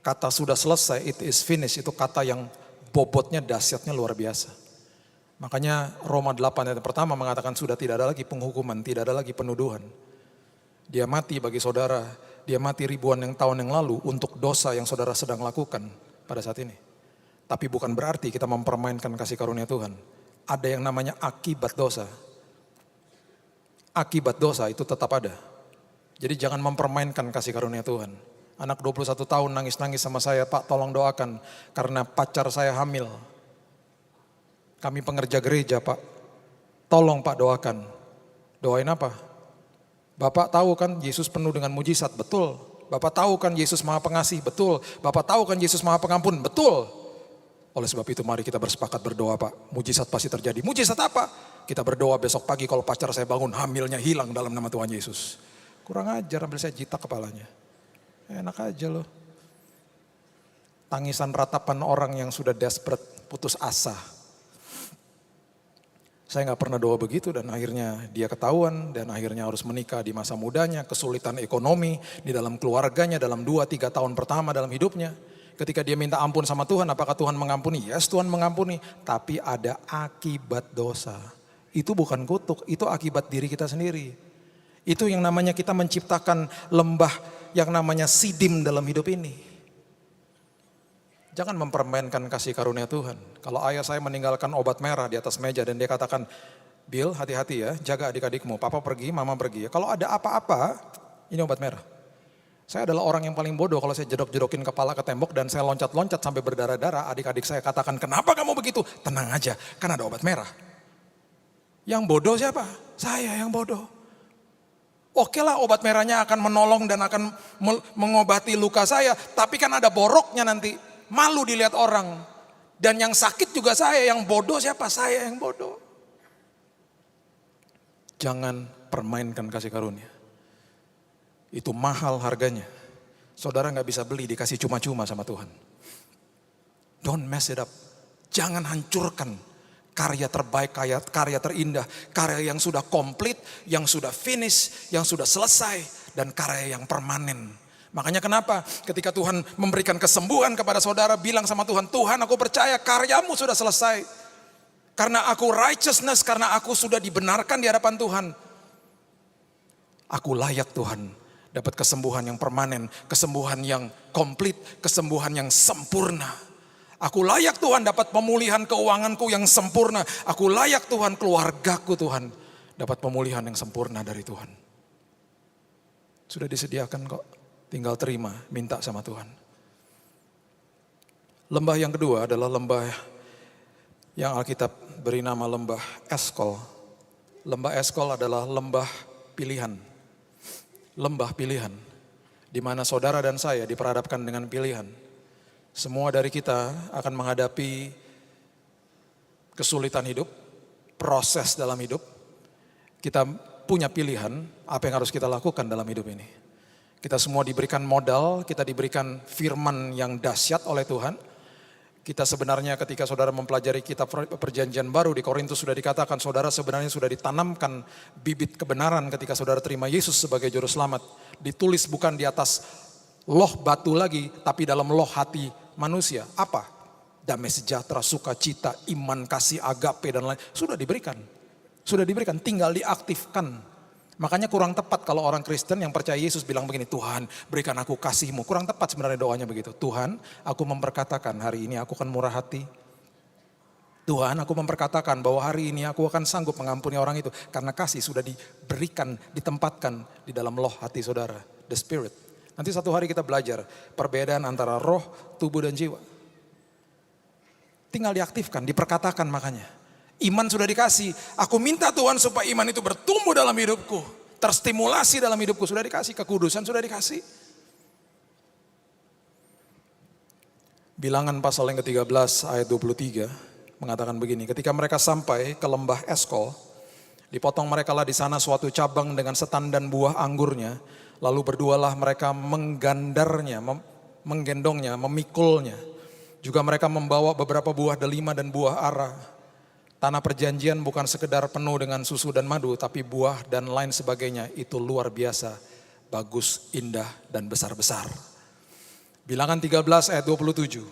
Kata sudah selesai, it is finished, itu kata yang bobotnya dahsyatnya luar biasa. Makanya Roma 8 ayat pertama mengatakan sudah tidak ada lagi penghukuman, tidak ada lagi penuduhan. Dia mati bagi saudara, dia mati ribuan tahun yang lalu untuk dosa yang saudara sedang lakukan pada saat ini. Tapi bukan berarti kita mempermainkan kasih karunia Tuhan. Ada yang namanya akibat dosa. Akibat dosa itu tetap ada. Jadi jangan mempermainkan kasih karunia Tuhan. Anak 21 tahun nangis-nangis sama saya, Pak tolong doakan karena pacar saya hamil. Kami pengerja gereja Pak, tolong Pak doakan. Doain apa? Bapak tahu kan Yesus penuh dengan mujizat, betul. Bapak tahu kan Yesus maha pengasih, betul. Bapak tahu kan Yesus maha pengampun, betul. Oleh sebab itu mari kita bersepakat berdoa Pak, mujizat pasti terjadi. Mujizat apa? Kita berdoa besok pagi kalau pacar saya bangun hamilnya hilang dalam nama Tuhan Yesus. Kurang ajar, ambil saya jitak kepalanya. Enak aja loh. Tangisan ratapan orang yang sudah desperate, putus asa. Saya gak pernah doa begitu dan akhirnya dia ketahuan dan akhirnya harus menikah di masa mudanya, kesulitan ekonomi di dalam keluarganya dalam 2-3 tahun pertama dalam hidupnya. Ketika dia minta ampun sama Tuhan, apakah Tuhan mengampuni? Yes, Tuhan mengampuni, tapi ada akibat dosa. Itu bukan kutuk, itu akibat diri kita sendiri. Itu yang namanya kita menciptakan lembah yang namanya Sidim dalam hidup ini. Jangan mempermainkan kasih karunia Tuhan. Kalau ayah saya meninggalkan obat merah di atas meja dan dia katakan, Bill hati-hati ya, jaga adik-adikmu, papa pergi, mama pergi. Kalau ada apa-apa, ini obat merah. Saya adalah orang yang paling bodoh kalau saya jedok-jedokin kepala ke tembok dan saya loncat-loncat sampai berdarah-darah. Adik-adik saya katakan, kenapa kamu begitu? Tenang aja, kan ada obat merah. Yang bodoh siapa? Saya yang bodoh. Oke lah obat merahnya akan menolong dan akan mengobati luka saya. Tapi kan ada boroknya nanti. Malu dilihat orang. Dan yang sakit juga saya, yang bodoh siapa? Saya yang bodoh. Jangan permainkan kasih karunia. Itu mahal harganya. Saudara gak bisa beli, dikasih cuma-cuma sama Tuhan. Don't mess it up. Jangan hancurkan karya terbaik, karya terindah. Karya yang sudah komplit, yang sudah finish, yang sudah selesai. Dan karya yang permanen. Makanya kenapa ketika Tuhan memberikan kesembuhan kepada saudara, bilang sama Tuhan, Tuhan aku percaya karyamu sudah selesai. Karena aku righteousness, karena aku sudah dibenarkan di hadapan Tuhan. Aku layak Tuhan, dapat kesembuhan yang permanen, kesembuhan yang komplit, kesembuhan yang sempurna. Aku layak Tuhan dapat pemulihan keuanganku yang sempurna. Aku layak Tuhan keluargaku Tuhan dapat pemulihan yang sempurna dari Tuhan. Sudah disediakan kok, tinggal terima, minta sama Tuhan. Lembah yang kedua adalah lembah yang Alkitab beri nama lembah Eskol. Lembah Eskol adalah lembah pilihan. Lembah pilihan, di mana saudara dan saya diperhadapkan dengan pilihan. Semua dari kita akan menghadapi kesulitan hidup, proses dalam hidup. Kita punya pilihan apa yang harus kita lakukan dalam hidup ini. Kita semua diberikan modal, kita diberikan firman yang dahsyat oleh Tuhan. Kita sebenarnya ketika saudara mempelajari kitab perjanjian baru di Korintus sudah dikatakan saudara sebenarnya sudah ditanamkan bibit kebenaran ketika saudara terima Yesus sebagai juru selamat. Ditulis bukan di atas loh batu lagi tapi dalam loh hati manusia. Apa? Damai sejahtera, sukacita, iman, kasih, agape dan lain. Sudah diberikan. Sudah diberikan, tinggal diaktifkan. Makanya kurang tepat kalau orang Kristen yang percaya Yesus bilang begini, Tuhan berikan aku kasih-Mu. Kurang tepat sebenarnya doanya begitu. Tuhan, aku memperkatakan hari ini aku akan murah hati. Tuhan, aku memperkatakan bahwa hari ini aku akan sanggup mengampuni orang itu. Karena kasih sudah diberikan, ditempatkan di dalam loh hati saudara. The Spirit. Nanti satu hari kita belajar perbedaan antara roh, tubuh dan jiwa. Tinggal diaktifkan, diperkatakan makanya. Iman sudah dikasih. Aku minta Tuhan supaya iman itu bertumbuh dalam hidupku. Terstimulasi dalam hidupku. Sudah dikasih. Kekudusan sudah dikasih. Bilangan pasal yang ke-13 ayat 23 mengatakan begini. Ketika mereka sampai ke lembah Eskol, dipotong merekalah di sana suatu cabang dengan setandan buah anggurnya. Lalu berdualah mereka menggandarnya, menggendongnya, memikulnya. Juga mereka membawa beberapa buah delima dan buah ara. Tanah perjanjian bukan sekedar penuh dengan susu dan madu, tapi buah dan lain sebagainya itu luar biasa, bagus, indah, dan besar-besar. Bilangan 13 ayat 27,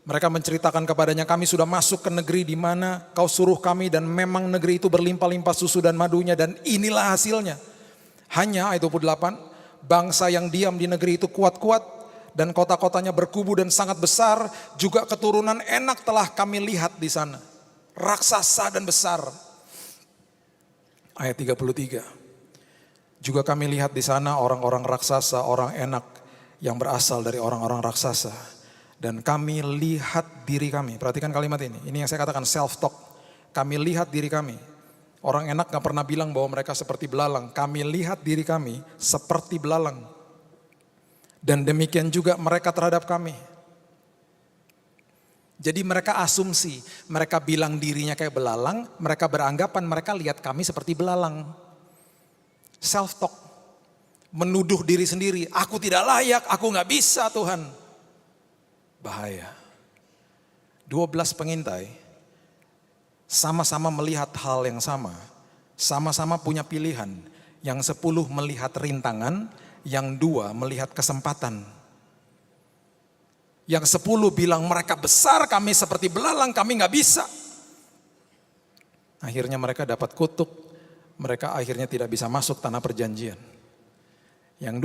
mereka menceritakan kepadanya, kami sudah masuk ke negeri di mana kau suruh kami dan memang negeri itu berlimpah-limpah susu dan madunya dan inilah hasilnya. Hanya ayat 28, bangsa yang diam di negeri itu kuat-kuat dan kota-kotanya berkubu dan sangat besar, juga keturunan enak telah kami lihat di sana. Raksasa dan besar. Ayat 33. Juga kami lihat di sana orang-orang raksasa, orang enak yang berasal dari orang-orang raksasa. Dan kami lihat diri kami. Perhatikan kalimat ini. Ini yang saya katakan self-talk. Kami lihat diri kami. Orang enak gak pernah bilang bahwa mereka seperti belalang. Kami lihat diri kami seperti belalang. Dan demikian juga mereka terhadap kami. Jadi mereka asumsi, mereka bilang dirinya kayak belalang, mereka beranggapan mereka lihat kami seperti belalang. Self-talk, menuduh diri sendiri, aku tidak layak, aku gak bisa Tuhan. Bahaya. 12 pengintai, sama-sama melihat hal yang sama punya pilihan. Yang 10 melihat rintangan, yang 2 melihat kesempatan. Yang 10 bilang mereka besar, kami seperti belalang, kami gak bisa. Akhirnya mereka dapat kutuk, mereka akhirnya tidak bisa masuk tanah perjanjian. Yang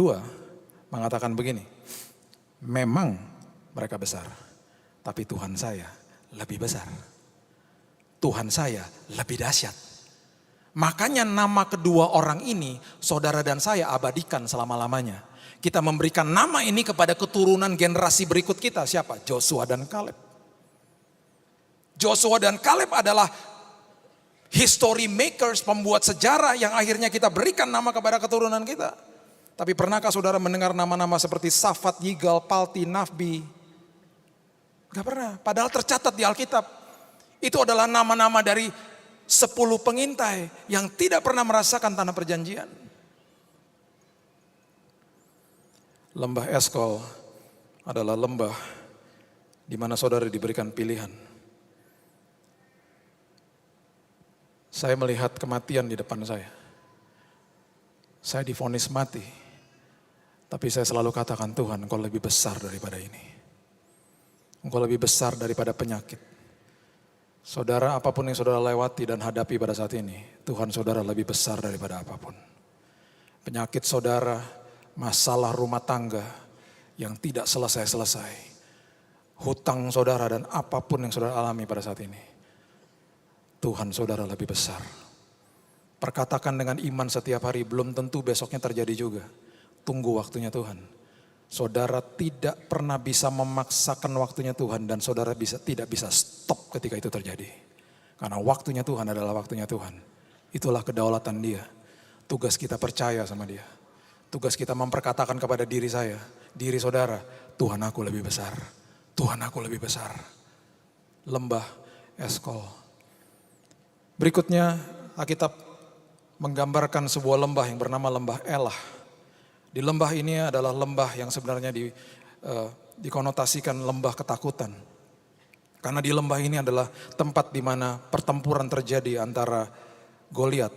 2 mengatakan begini, memang mereka besar, tapi Tuhan saya lebih besar. Tuhan saya lebih dahsyat. Makanya nama kedua orang ini, saudara dan saya abadikan selama-lamanya. Kita memberikan nama ini kepada keturunan generasi berikut kita. Siapa? Joshua dan Kaleb. Joshua dan Kaleb adalah history makers, pembuat sejarah yang akhirnya kita berikan nama kepada keturunan kita. Tapi pernahkah saudara mendengar nama-nama seperti Safat, Yigal, Palti, Nafbi? Gak pernah. Padahal tercatat di Alkitab. Itu adalah nama-nama dari 10 pengintai yang tidak pernah merasakan tanah perjanjian. Lembah Eskol adalah lembah di mana saudara diberikan pilihan. Saya melihat kematian di depan saya. Saya divonis mati. Tapi saya selalu katakan, Tuhan, Engkau lebih besar daripada ini. Engkau lebih besar daripada penyakit. Saudara, apapun yang saudara lewati dan hadapi pada saat ini, Tuhan saudara lebih besar daripada apapun. Penyakit saudara, masalah rumah tangga yang tidak selesai-selesai. Hutang saudara dan apapun yang saudara alami pada saat ini. Tuhan saudara lebih besar. Perkatakan dengan iman setiap hari, belum tentu besoknya terjadi juga. tunggu waktunya Tuhan. Saudara tidak pernah bisa memaksakan waktunya Tuhan dan saudara tidak bisa stop ketika itu terjadi. Karena waktunya Tuhan adalah waktunya Tuhan. Itulah kedaulatan Dia. Tugas kita percaya sama Dia. Tugas kita memperkatakan kepada diri saya, diri saudara, Tuhan aku lebih besar. Tuhan aku lebih besar. Lembah Eskol. Berikutnya Alkitab menggambarkan sebuah lembah yang bernama lembah Elah. Di lembah ini adalah lembah yang sebenarnya dikonotasikan lembah ketakutan. Karena di lembah ini adalah tempat di mana pertempuran terjadi antara Goliat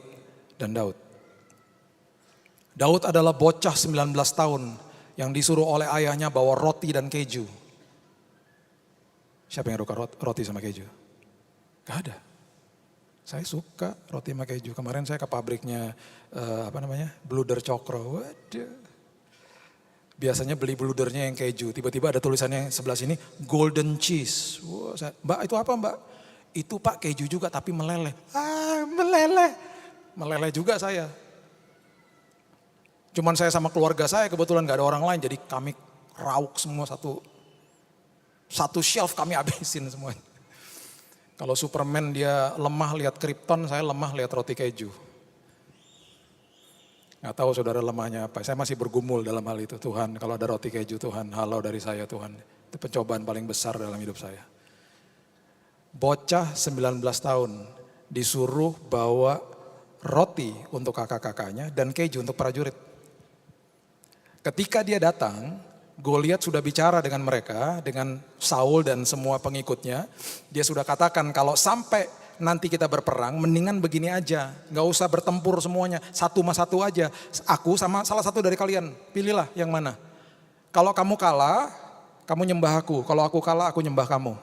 dan Daud. Daud adalah bocah 19 tahun yang disuruh oleh ayahnya bawa roti dan keju. Siapa yang suka roti sama keju? Gak ada. Saya suka roti sama keju. Kemarin saya ke pabriknya Bluder Cokro. Waduh. Biasanya beli bludernya yang keju. Tiba-tiba ada tulisannya sebelah sini golden cheese. Wah, Mbak itu apa Mbak? Itu Pak keju juga tapi meleleh. Meleleh. Meleleh juga saya. Cuman saya sama keluarga saya kebetulan gak ada orang lain. Jadi kami rauk semua satu shelf kami habisin semuanya. Kalau Superman dia lemah lihat Krypton, saya lemah lihat roti keju. Gak tahu saudara lemahnya apa, saya masih bergumul dalam hal itu. Tuhan kalau ada roti keju Tuhan, halau dari saya Tuhan. Itu pencobaan paling besar dalam hidup saya. Bocah 19 tahun disuruh bawa roti untuk kakak-kakaknya dan keju untuk prajurit. Ketika dia datang, Goliat sudah bicara dengan mereka, dengan Saul dan semua pengikutnya. Dia sudah katakan kalau sampai nanti kita berperang, mendingan begini aja. Gak usah bertempur semuanya, satu sama satu aja. Aku sama salah satu dari kalian, pilihlah yang mana. Kalau kamu kalah, kamu nyembah aku. Kalau aku kalah, aku nyembah kamu.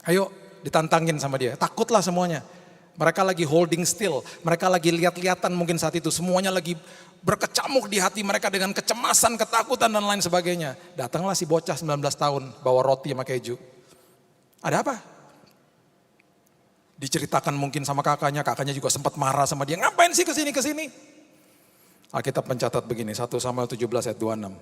Ayo ditantangin sama dia, takutlah semuanya. Mereka lagi holding still, mereka lagi lihat-lihatan mungkin saat itu. Semuanya lagi berkecamuk di hati mereka dengan kecemasan, ketakutan dan lain sebagainya. Datanglah si bocah 19 tahun bawa roti sama keju. Ada apa? Diceritakan mungkin sama kakaknya juga sempat marah sama dia. Ngapain sih kesini? Alkitab mencatat begini, 1 Samuel 17 ayat 26.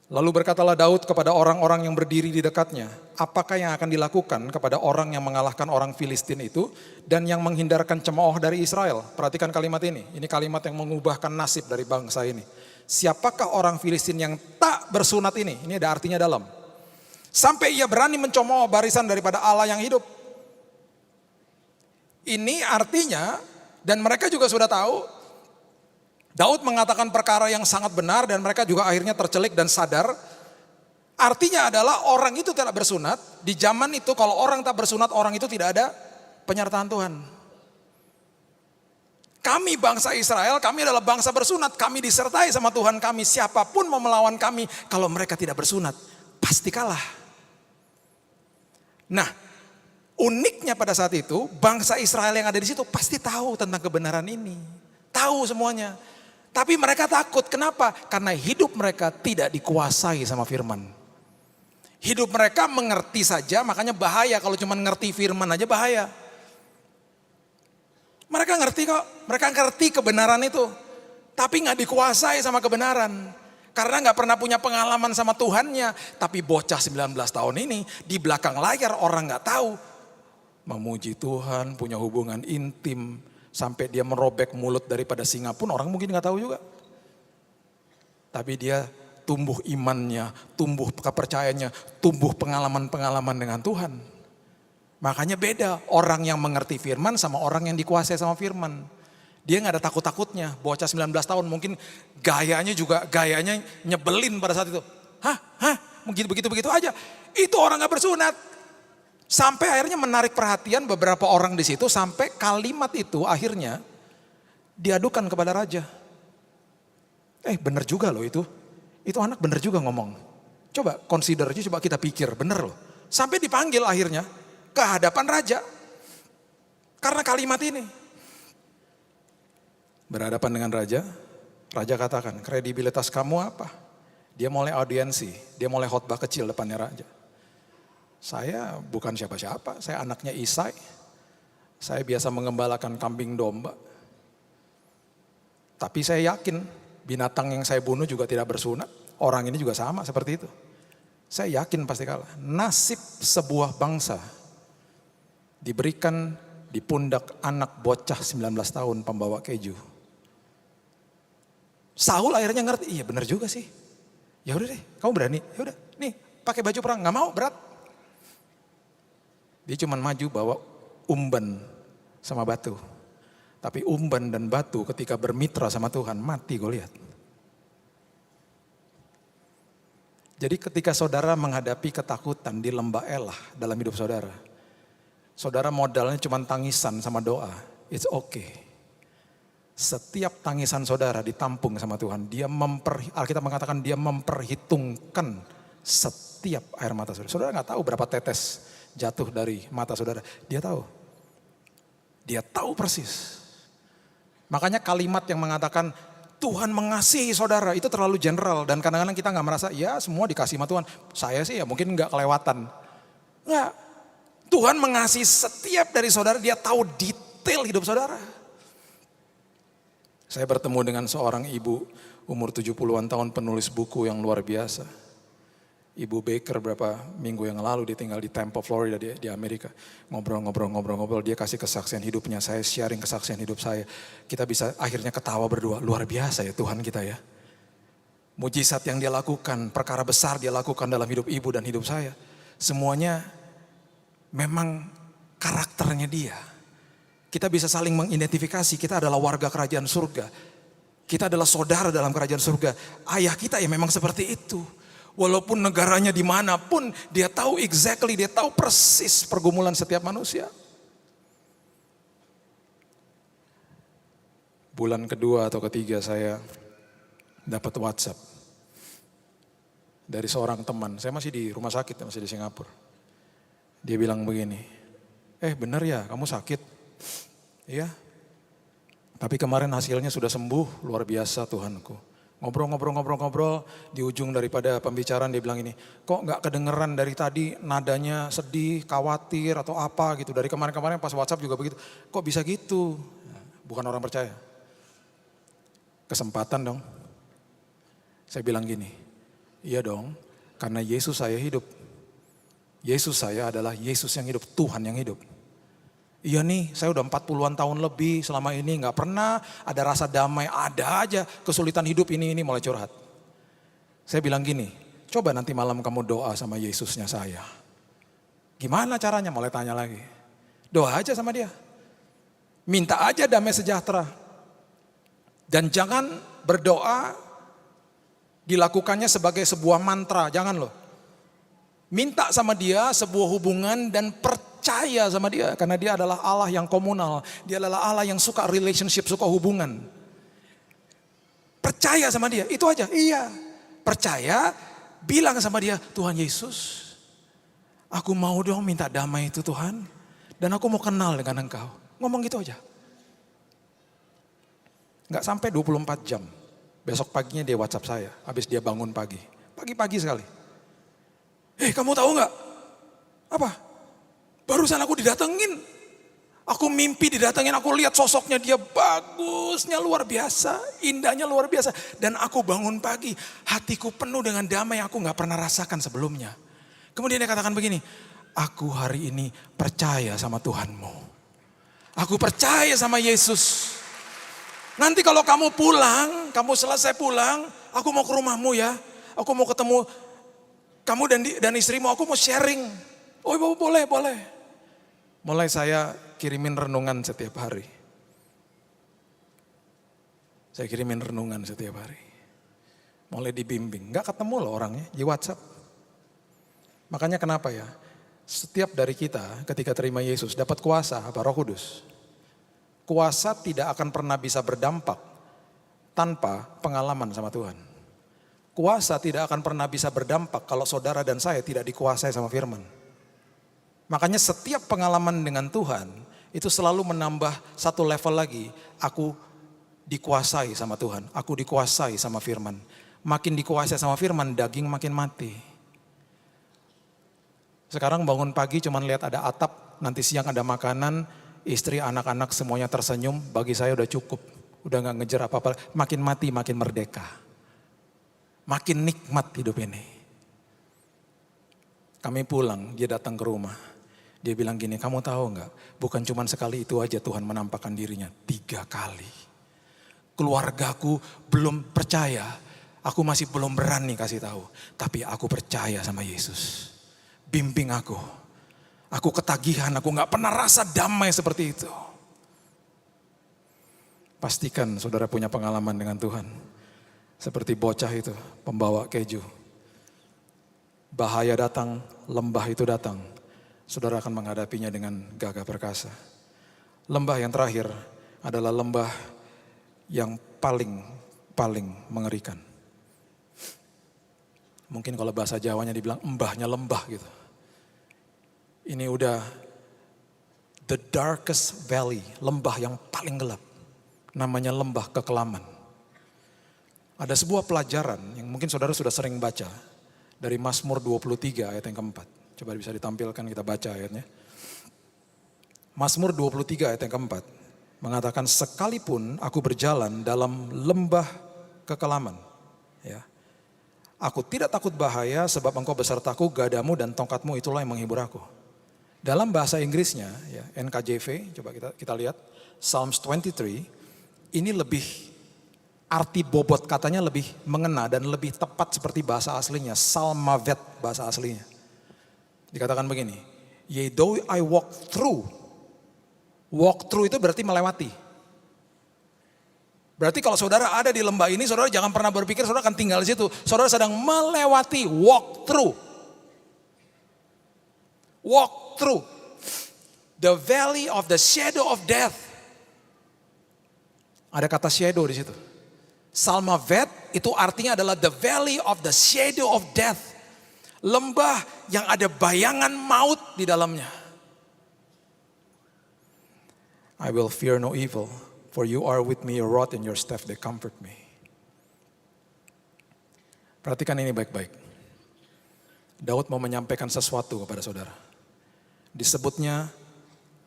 Lalu berkatalah Daud kepada orang-orang yang berdiri di dekatnya, apakah yang akan dilakukan kepada orang yang mengalahkan orang Filistin itu dan yang menghindarkan cemooh dari Israel? Perhatikan kalimat ini kalimat yang mengubahkan nasib dari bangsa ini. Siapakah orang Filistin yang tak bersunat ini? Ini ada artinya dalam. Sampai ia berani mencemooh barisan daripada Allah yang hidup. Ini artinya, dan mereka juga sudah tahu, Daud mengatakan perkara yang sangat benar dan mereka juga akhirnya tercelik dan sadar. Artinya adalah orang itu tidak bersunat. Di zaman itu kalau orang tak bersunat, orang itu tidak ada penyertaan Tuhan. Kami bangsa Israel, kami adalah bangsa bersunat. Kami disertai sama Tuhan kami. Siapapun mau melawan kami, kalau mereka tidak bersunat, pasti kalah. Nah, uniknya pada saat itu, bangsa Israel yang ada di situ pasti tahu tentang kebenaran ini. Tahu semuanya. Tapi mereka takut, kenapa? Karena hidup mereka tidak dikuasai sama firman. Hidup mereka mengerti saja, makanya bahaya kalau cuma ngerti firman aja bahaya. Mereka ngerti kok, mereka ngerti kebenaran itu. Tapi gak dikuasai sama kebenaran. Karena gak pernah punya pengalaman sama Tuhannya. Tapi bocah 19 tahun ini, di belakang layar orang gak tahu. Memuji Tuhan, punya hubungan intim. Sampai dia merobek mulut daripada singa pun orang mungkin gak tahu juga. Tapi dia tumbuh imannya, tumbuh kepercayaannya, tumbuh pengalaman-pengalaman dengan Tuhan. Makanya beda orang yang mengerti firman sama orang yang dikuasai sama firman. Dia gak ada takut-takutnya. Bocah 19 tahun mungkin gayanya nyebelin pada saat itu. Mungkin begitu-begitu aja. Itu orang gak bersunat. Sampai akhirnya menarik perhatian beberapa orang di situ sampai kalimat itu akhirnya diadukan kepada raja. Bener juga loh itu. Itu anak bener juga ngomong. Coba consider aja, coba kita pikir, bener loh. Sampai dipanggil akhirnya ke hadapan raja. Karena kalimat ini. Berhadapan dengan raja, raja katakan, kredibilitas kamu apa? Dia mulai audiensi, dia mulai khotbah kecil depannya raja. Saya bukan siapa-siapa, saya anaknya Isai. Saya biasa mengembalakan kambing domba. Tapi saya yakin Binatang yang saya bunuh juga tidak bersunat. Orang ini juga sama seperti itu. Saya yakin pasti kalah. Nasib sebuah bangsa diberikan di pundak anak bocah 19 tahun pembawa keju. Saul akhirnya ngerti, iya benar juga sih. Ya udah deh, kamu berani. Ya udah, nih pakai baju perang, nggak mau, berat. Dia cuma maju bawa umban sama batu. Tapi umban dan batu ketika bermitra sama Tuhan, mati Goliat. Jadi ketika saudara menghadapi ketakutan di lembah Elah dalam hidup saudara, saudara modalnya cuma tangisan sama doa, it's okay. Setiap tangisan saudara ditampung sama Tuhan, Alkitab mengatakan dia memperhitungkan setiap air mata saudara. Saudara nggak tahu berapa tetes jatuh dari mata saudara, dia tahu. Dia tahu persis. Makanya kalimat yang mengatakan Tuhan mengasihi saudara itu terlalu general dan kadang-kadang kita nggak merasa ya semua dikasih sama Tuhan. Saya sih ya mungkin nggak kelewatan. Nggak. Tuhan mengasihi setiap dari saudara, dia tahu detail hidup saudara. Saya bertemu dengan seorang ibu umur 70-an tahun penulis buku yang luar biasa. Ibu Baker beberapa minggu yang lalu dia tinggal di Tampa, Florida di Amerika. Ngobrol, dia kasih kesaksian hidupnya, saya sharing kesaksian hidup saya. Kita bisa akhirnya ketawa berdua, luar biasa ya Tuhan kita ya. Mujizat yang dia lakukan, perkara besar dia lakukan dalam hidup ibu dan hidup saya. Semuanya memang karakternya dia. Kita bisa saling mengidentifikasi, kita adalah warga kerajaan surga. Kita adalah saudara dalam kerajaan surga. Ayah kita ya memang seperti itu. Walaupun negaranya dimanapun, dia tahu dia tahu persis pergumulan setiap manusia. Bulan kedua atau ketiga saya dapat WhatsApp dari seorang teman. Saya masih di rumah sakit, masih di Singapura. Dia bilang begini, benar ya kamu sakit? Iya. Tapi kemarin hasilnya sudah sembuh, luar biasa Tuhanku. Ngobrol, di ujung daripada pembicaraan dia bilang ini, kok gak kedengeran dari tadi nadanya sedih, khawatir atau apa gitu. Dari kemarin-kemarin pas WhatsApp juga begitu, kok bisa gitu? Bukan orang percaya. Kesempatan dong. Saya bilang gini, iya dong, karena Yesus saya hidup. Yesus saya adalah Yesus yang hidup, Tuhan yang hidup. Iya nih, saya udah 40-an tahun lebih selama ini gak pernah ada rasa damai, ada aja kesulitan hidup ini mulai curhat. Saya bilang gini, coba nanti malam kamu doa sama Yesusnya saya. Gimana caranya? Mulai tanya lagi. Doa aja sama dia. Minta aja damai sejahtera. Dan jangan berdoa dilakukannya sebagai sebuah mantra, jangan loh. Minta sama dia sebuah hubungan dan percaya sama dia. Karena dia adalah Allah yang komunal. Dia adalah Allah yang suka relationship, suka hubungan. Percaya sama dia, itu aja. Iya, percaya, bilang sama dia, Tuhan Yesus, aku mau dong minta damai itu Tuhan. Dan aku mau kenal dengan Engkau. Ngomong gitu aja. Gak sampai 24 jam. Besok paginya dia WhatsApp saya, habis dia bangun pagi. Pagi-pagi sekali. Kamu tahu gak? Apa? Barusan aku didatengin. Aku mimpi didatengin, aku lihat sosoknya dia bagusnya luar biasa. Indahnya luar biasa. Dan aku bangun pagi, hatiku penuh dengan damai yang aku gak pernah rasakan sebelumnya. Kemudian dia katakan begini, aku hari ini percaya sama Tuhanmu. Aku percaya sama Yesus. Nanti kalau kamu pulang, kamu selesai pulang, aku mau ke rumahmu ya. Aku mau ketemu kamu dan istrimu, aku mau sharing. Oh boleh. Mulai saya kirimin renungan setiap hari. Saya kirimin renungan setiap hari. Mulai dibimbing, gak ketemu loh orangnya di WhatsApp. Makanya kenapa ya, setiap dari kita ketika terima Yesus dapat kuasa apa Roh Kudus. Kuasa tidak akan pernah bisa berdampak tanpa pengalaman sama Tuhan. Kuasa tidak akan pernah bisa berdampak kalau saudara dan saya tidak dikuasai sama firman. Makanya setiap pengalaman dengan Tuhan itu selalu menambah satu level lagi. Aku dikuasai sama Tuhan, aku dikuasai sama firman. Makin dikuasai sama firman, daging makin mati. Sekarang bangun pagi cuman lihat ada atap, nanti siang ada makanan, istri, anak-anak semuanya tersenyum, bagi saya udah cukup. Udah gak ngejar apa-apa, makin mati makin merdeka. Makin nikmat hidup ini. Kami pulang, dia datang ke rumah. Dia bilang gini, kamu tahu gak? Bukan cuma sekali itu aja Tuhan menampakkan dirinya, 3 kali. Keluargaku belum percaya, aku masih belum berani kasih tahu. Tapi aku percaya sama Yesus. Bimbing aku. Aku ketagihan, aku gak pernah rasa damai seperti itu. Pastikan saudara punya pengalaman dengan Tuhan. Seperti bocah itu, pembawa keju. Bahaya datang, lembah itu datang. Saudara akan menghadapinya dengan gagah perkasa. Lembah yang terakhir adalah lembah yang paling mengerikan. Mungkin kalau bahasa Jawanya dibilang embahnya lembah gitu. Ini udah the darkest valley, lembah yang paling gelap. Namanya lembah kekelaman. Ada sebuah pelajaran yang mungkin saudara sudah sering baca. Dari Mazmur 23 ayat yang keempat. Coba bisa ditampilkan, kita baca ayatnya. Mazmur 23 ayat yang keempat. Mengatakan sekalipun aku berjalan dalam lembah kekelaman. Ya. Aku tidak takut bahaya sebab engkau besertaku, gadamu dan tongkatmu itulah yang menghibur aku. Dalam bahasa Inggrisnya, ya, NKJV, coba kita lihat. Psalms 23. Ini lebih, arti bobot katanya lebih mengena dan lebih tepat seperti bahasa aslinya. Salmavet bahasa aslinya. Dikatakan begini, yea though I walk through itu berarti melewati. Berarti kalau saudara ada di lembah ini, saudara jangan pernah berpikir saudara akan tinggal di situ. Saudara sedang melewati, walk through. Walk through the valley of the shadow of death. Ada kata shadow di situ. Salmavet itu artinya adalah the valley of the shadow of death. Lembah yang ada bayangan maut di dalamnya. I will fear no evil, for you are with me, your rod and your staff, they comfort me. Perhatikan ini baik-baik. Daud mau menyampaikan sesuatu kepada saudara. Disebutnya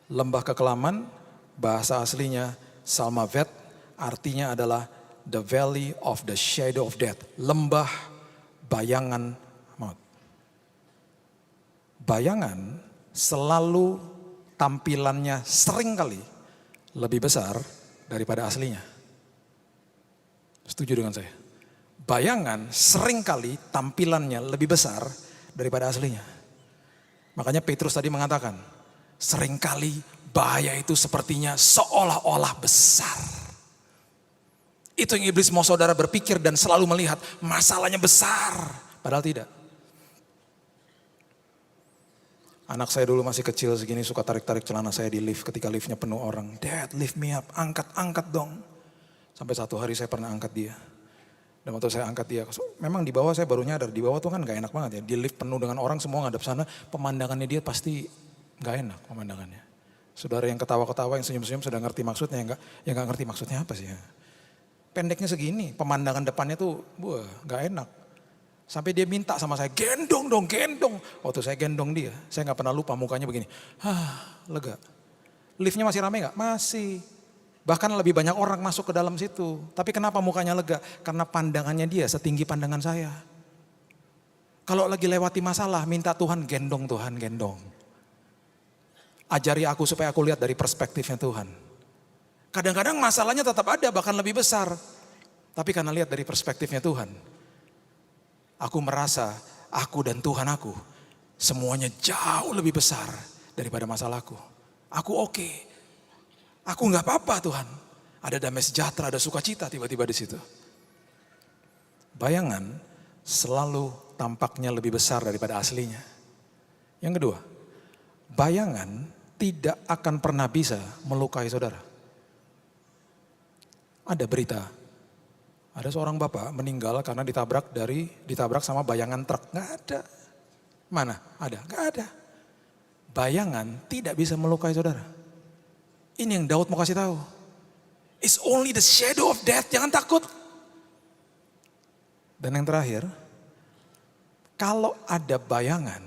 lembah kekelaman, bahasa aslinya Salmavet, artinya adalah the valley of the shadow of death. Lembah bayangan maut. Bayangan selalu tampilannya seringkali lebih besar daripada aslinya. Setuju dengan saya? Bayangan seringkali tampilannya lebih besar daripada aslinya. Makanya Petrus tadi mengatakan, seringkali bahaya itu sepertinya seolah-olah besar. Itu yang iblis mau saudara berpikir dan selalu melihat masalahnya besar. Padahal tidak. Anak saya dulu masih kecil segini suka tarik-tarik celana saya di lift ketika liftnya penuh orang. Dad, lift me up, angkat dong. Sampai satu hari saya pernah angkat dia. Dan waktu saya angkat dia, memang di bawah saya baru nyadar, di bawah tuh kan gak enak banget ya. Di lift penuh dengan orang semua ngadep sana, pemandangannya dia pasti gak enak pemandangannya. Saudara yang ketawa-ketawa, yang senyum-senyum sudah ngerti maksudnya, yang gak ngerti maksudnya apa sih ya. Pendeknya segini, pemandangan depannya tuh gak enak. Sampai dia minta sama saya, gendong dong, gendong. Waktu saya gendong dia, saya gak pernah lupa mukanya begini. Lega. Liftnya masih rame gak? Masih. Bahkan lebih banyak orang masuk ke dalam situ. Tapi kenapa mukanya lega? Karena pandangannya dia setinggi pandangan saya. Kalau lagi lewati masalah, minta Tuhan, gendong Tuhan, gendong. Ajari aku supaya aku lihat dari perspektifnya Tuhan. Kadang-kadang masalahnya tetap ada, bahkan lebih besar. Tapi karena lihat dari perspektifnya Tuhan, aku merasa aku dan Tuhan aku semuanya jauh lebih besar daripada masalahku. Aku oke. Aku nggak apa-apa Tuhan. Ada damai sejahtera, ada sukacita tiba-tiba di situ. Bayangan selalu tampaknya lebih besar daripada aslinya. Yang kedua, bayangan tidak akan pernah bisa melukai saudara. Ada berita, ada seorang bapak meninggal karena ditabrak sama bayangan truk. Nggak ada. Mana? Ada? Nggak ada. Bayangan tidak bisa melukai saudara. Ini yang Daud mau kasih tahu. It's only the shadow of death. Jangan takut. Dan yang terakhir, kalau ada bayangan,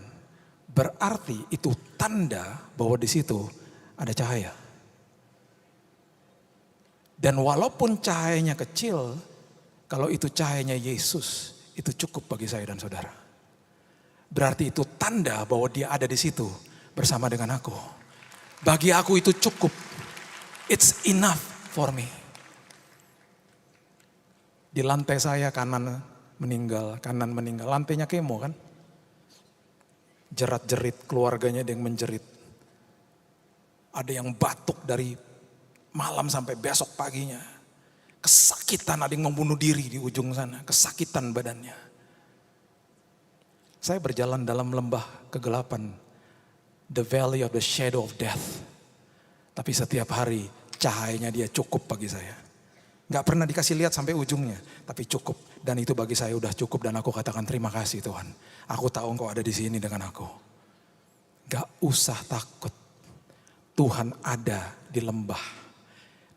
berarti itu tanda bahwa di situ ada cahaya. Dan walaupun cahayanya kecil, kalau itu cahayanya Yesus, itu cukup bagi saya dan saudara. Berarti itu tanda bahwa dia ada di situ bersama dengan aku. Bagi aku itu cukup. It's enough for me. Di lantai saya kanan meninggal. Lantainya kemo kan. Jerat-jerit, keluarganya ada yang menjerit. Ada yang batuk dari malam sampai besok paginya. Kesakitan, ada yang membunuh diri di ujung sana. Kesakitan badannya. Saya berjalan dalam lembah kegelapan. The valley of the shadow of death. Tapi setiap hari cahayanya dia cukup bagi saya. Gak pernah dikasih lihat sampai ujungnya. Tapi cukup. Dan itu bagi saya udah cukup. Dan aku katakan terima kasih Tuhan. Aku tahu Engkau ada di sini dengan aku. Gak usah takut. Tuhan ada di lembah.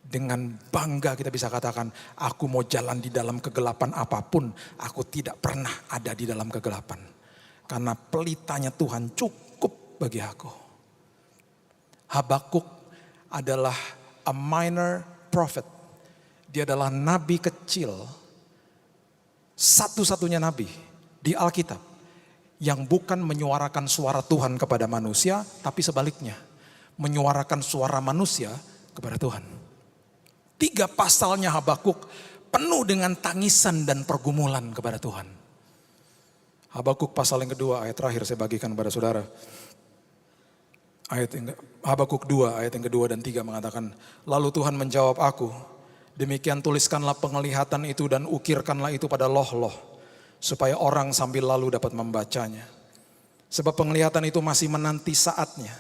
Dengan bangga kita bisa katakan, aku mau jalan di dalam kegelapan apapun, aku tidak pernah ada di dalam kegelapan. Karena pelitanya Tuhan cukup bagi aku. Habakuk adalah a minor prophet. Dia adalah nabi kecil, satu-satunya nabi di Alkitab yang bukan menyuarakan suara Tuhan kepada manusia, tapi sebaliknya, menyuarakan suara manusia kepada Tuhan. 3 pasalnya Habakuk penuh dengan tangisan dan pergumulan kepada Tuhan. Habakuk pasal yang kedua, ayat terakhir saya bagikan kepada saudara. Habakuk 2 ayat yang kedua dan 3 mengatakan, lalu Tuhan menjawab aku, demikian tuliskanlah penglihatan itu dan ukirkanlah itu pada loh-loh, supaya orang sambil lalu dapat membacanya. Sebab penglihatan itu masih menanti saatnya,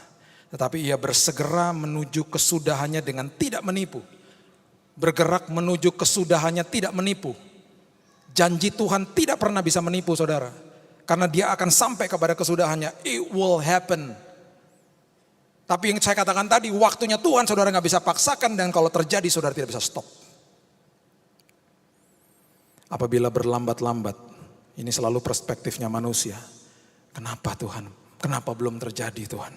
tetapi ia bersegera menuju kesudahannya dengan tidak menipu. Bergerak menuju kesudahannya tidak menipu. Janji Tuhan tidak pernah bisa menipu saudara. Karena dia akan sampai kepada kesudahannya. It will happen. Tapi yang saya katakan tadi, waktunya Tuhan saudara gak bisa paksakan. Dan kalau terjadi saudara tidak bisa stop. Apabila berlambat-lambat, ini selalu perspektifnya manusia. Kenapa Tuhan? Kenapa belum terjadi Tuhan?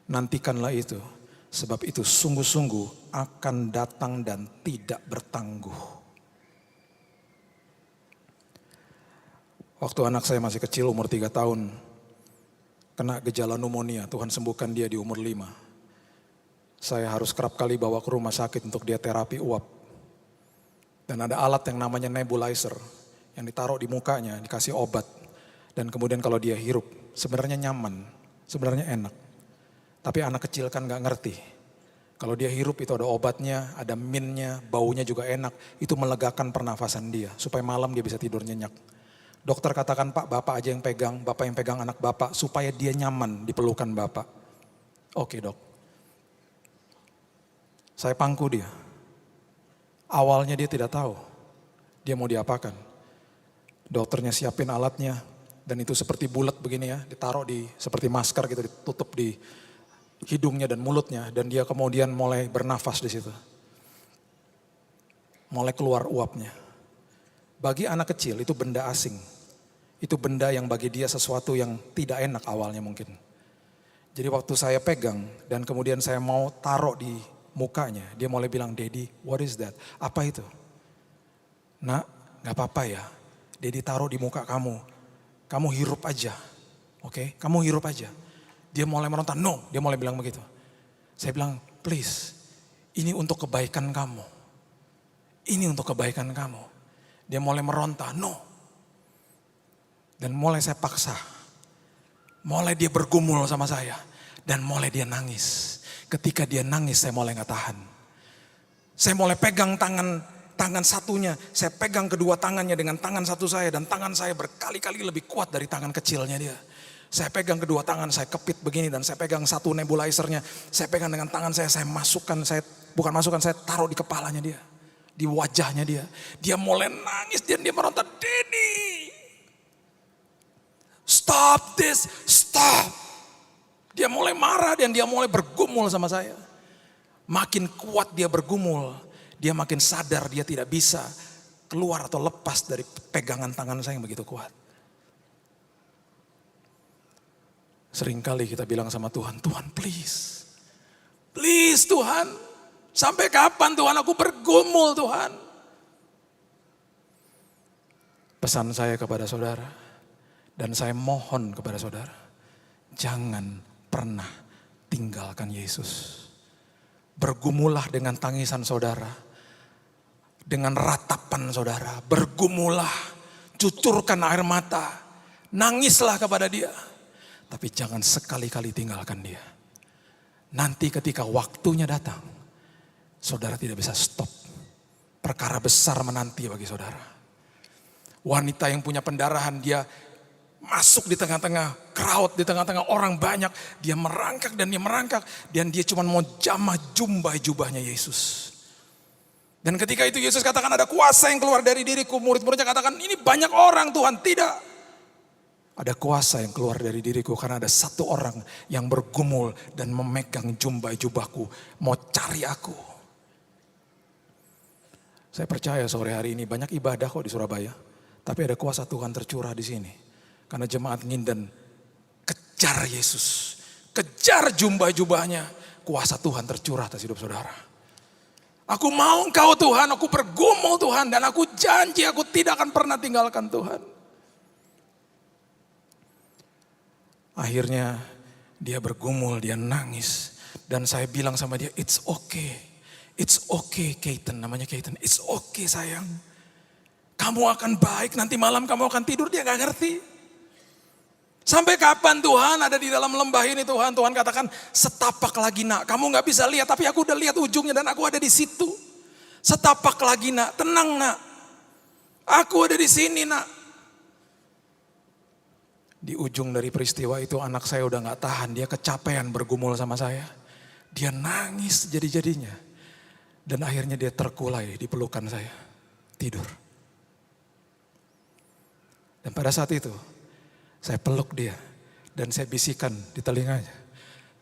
Nantikanlah itu. Sebab itu sungguh-sungguh akan datang dan tidak bertangguh. Waktu anak saya masih kecil umur 3 tahun. Kena gejala pneumonia, Tuhan sembuhkan dia di umur 5. Saya harus kerap kali bawa ke rumah sakit untuk dia terapi uap. Dan ada alat yang namanya nebulizer. Yang ditaruh di mukanya, dikasih obat. Dan kemudian kalau dia hirup, sebenarnya nyaman, sebenarnya enak. Tapi anak kecil kan gak ngerti. Kalau dia hirup itu ada obatnya, ada minnya, baunya juga enak. Itu melegakan pernafasan dia. Supaya malam dia bisa tidur nyenyak. Dokter katakan Pak, Bapak aja yang pegang. Bapak yang pegang anak Bapak. Supaya dia nyaman di pelukan Bapak. Oke dok. Saya pangku dia. Awalnya dia tidak tahu. Dia mau diapakan. Dokternya siapin alatnya. Dan itu seperti bulat begini ya. Ditaruh di seperti masker gitu. Ditutup di hidungnya dan mulutnya, dan dia kemudian mulai bernafas di situ. Mulai keluar uapnya. Bagi anak kecil itu benda asing. Itu benda yang bagi dia sesuatu yang tidak enak awalnya mungkin. Jadi waktu saya pegang dan kemudian saya mau taruh di mukanya, dia mulai bilang, "Daddy, what is that?" Apa itu? Nak, gak apa-apa ya. Daddy taruh di muka kamu. Kamu hirup aja. Oke, kamu hirup aja. Dia mulai meronta, no, dia mulai bilang begitu. Saya bilang, please, ini untuk kebaikan kamu. Ini untuk kebaikan kamu. Dia mulai meronta, no. Dan mulai saya paksa. Mulai dia bergumul sama saya. Dan mulai dia nangis. Ketika dia nangis, saya mulai gak tahan. Saya mulai pegang tangan satunya. Saya pegang kedua tangannya dengan tangan satu saya. Dan tangan saya berkali-kali lebih kuat dari tangan kecilnya dia. Saya pegang kedua tangan, saya kepit begini dan saya pegang satu nebulizernya. Saya pegang dengan tangan saya masukkan, saya taruh di kepalanya dia. Di wajahnya dia. Dia mulai nangis dan dia meronta, "Daddy, stop this, stop." Dia mulai marah dan dia mulai bergumul sama saya. Makin kuat dia bergumul, dia makin sadar dia tidak bisa keluar atau lepas dari pegangan tangan saya yang begitu kuat. Seringkali kita bilang sama Tuhan, Tuhan please. Please Tuhan. Sampai kapan Tuhan aku bergumul Tuhan? Pesan saya kepada saudara, dan saya mohon kepada saudara, jangan pernah tinggalkan Yesus. Bergumulah dengan tangisan saudara, dengan ratapan saudara, bergumulah, cucurkan air mata, nangislah kepada dia. Tapi jangan sekali-kali tinggalkan dia. Nanti ketika waktunya datang, saudara tidak bisa stop. Perkara besar menanti bagi saudara. Wanita yang punya pendarahan, dia masuk di tengah-tengah crowd, di tengah-tengah orang banyak. Dia merangkak dan dia merangkak. Dan dia cuma mau jamah jubahnya Yesus. Dan ketika itu Yesus katakan ada kuasa yang keluar dari diriku. Murid-muridnya katakan ini banyak orang Tuhan. Tidak. Ada kuasa yang keluar dari diriku karena ada satu orang yang bergumul dan memegang jubahku. Mau cari aku. Saya percaya sore hari ini banyak ibadah kok di Surabaya. Tapi ada kuasa Tuhan tercurah di sini. Karena jemaat Nginden kejar Yesus. Kejar jubahnya. Kuasa Tuhan tercurah atas hidup saudara. Aku mau Engkau Tuhan, aku bergumul Tuhan. Dan aku janji aku tidak akan pernah tinggalkan Tuhan. Akhirnya dia bergumul, dia nangis. Dan saya bilang sama dia, it's okay. It's okay Keiten, namanya Keiten. It's okay sayang. Kamu akan baik, nanti malam kamu akan tidur, dia gak ngerti. Sampai kapan Tuhan ada di dalam lembah ini Tuhan? Tuhan katakan setapak lagi nak, kamu gak bisa lihat tapi aku udah lihat ujungnya dan aku ada di situ. Setapak lagi nak, tenang nak. Aku ada di sini nak. Di ujung dari peristiwa itu anak saya udah gak tahan, dia kecapean bergumul sama saya. Dia nangis jadi-jadinya. Dan akhirnya dia terkulai di pelukan saya, tidur. Dan pada saat itu, saya peluk dia dan saya bisikan di telinganya.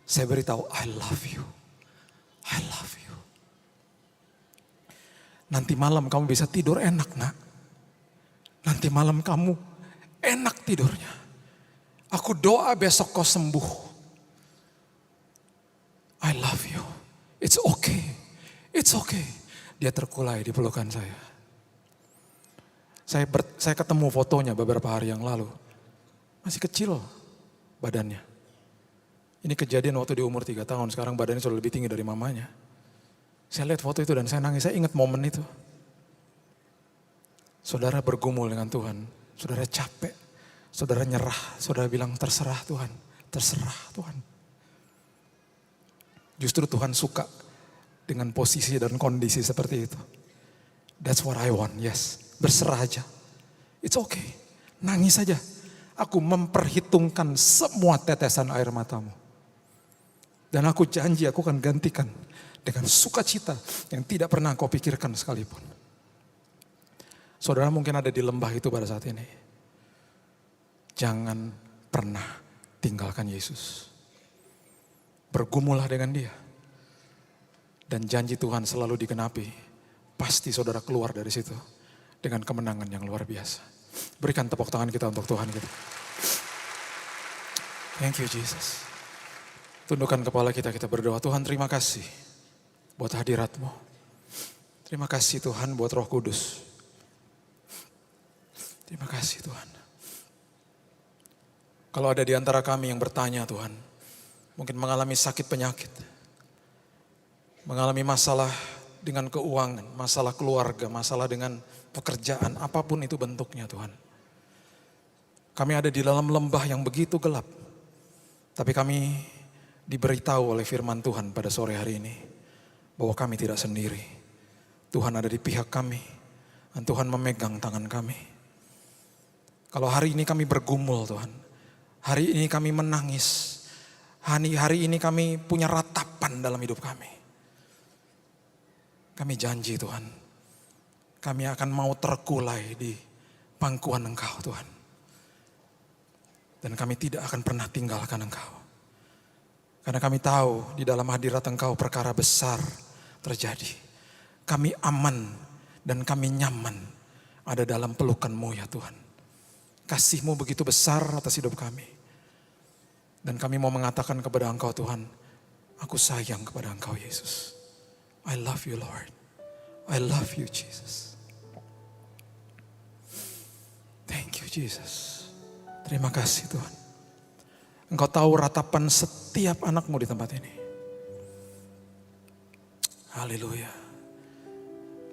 Saya beritahu, I love you. I love you. Nanti malam kamu bisa tidur enak nak. Nanti malam kamu enak tidurnya. Aku doa besok kau sembuh. I love you. It's okay. It's okay. Dia terkulai di pelukan saya. Saya ketemu fotonya beberapa hari yang lalu. Masih kecil badannya. Ini kejadian waktu di umur 3 tahun. Sekarang badannya sudah lebih tinggi dari mamanya. Saya lihat foto itu dan saya nangis. Saya ingat momen itu. Saudara bergumul dengan Tuhan. Saudara capek. Saudara nyerah. Saudara bilang terserah Tuhan. Terserah Tuhan. Justru Tuhan suka dengan posisi dan kondisi seperti itu. That's what I want, yes. Berserah aja. It's okay. Nangis aja. Aku memperhitungkan semua tetesan air matamu. Dan aku janji aku akan gantikan dengan sukacita yang tidak pernah kau pikirkan sekalipun. Saudara mungkin ada di lembah itu pada saat ini. Jangan pernah tinggalkan Yesus. Bergumulah dengan dia. Dan janji Tuhan selalu digenapi. Pasti saudara keluar dari situ dengan kemenangan yang luar biasa. Berikan tepuk tangan kita untuk Tuhan kita. Thank you Jesus. Tundukkan kepala kita berdoa. Tuhan terima kasih buat hadirat-Mu. Terima kasih Tuhan buat Roh Kudus. Terima kasih Tuhan. Kalau ada di antara kami yang bertanya Tuhan, mungkin mengalami sakit penyakit, mengalami masalah dengan keuangan, masalah keluarga, masalah dengan pekerjaan, apapun itu bentuknya Tuhan. Kami ada di dalam lembah yang begitu gelap. Tapi kami diberitahu oleh firman Tuhan pada sore hari ini. Bahwa kami tidak sendiri. Tuhan ada di pihak kami. Dan Tuhan memegang tangan kami. Kalau hari ini kami bergumul Tuhan. Hari ini kami menangis. Hari ini kami punya ratapan dalam hidup kami. Kami janji Tuhan, kami akan mau terkulai di pangkuan Engkau Tuhan. Dan kami tidak akan pernah tinggalkan Engkau. Karena kami tahu di dalam hadirat Engkau perkara besar terjadi. Kami aman dan kami nyaman ada dalam pelukan-Mu ya Tuhan. Kasih-Mu begitu besar atas hidup kami. Dan kami mau mengatakan kepada Engkau Tuhan, aku sayang kepada Engkau Yesus. I love you Lord. I love you Jesus. Thank you Jesus. Terima kasih Tuhan. Engkau tahu ratapan setiap anakmu di tempat ini. Haleluya.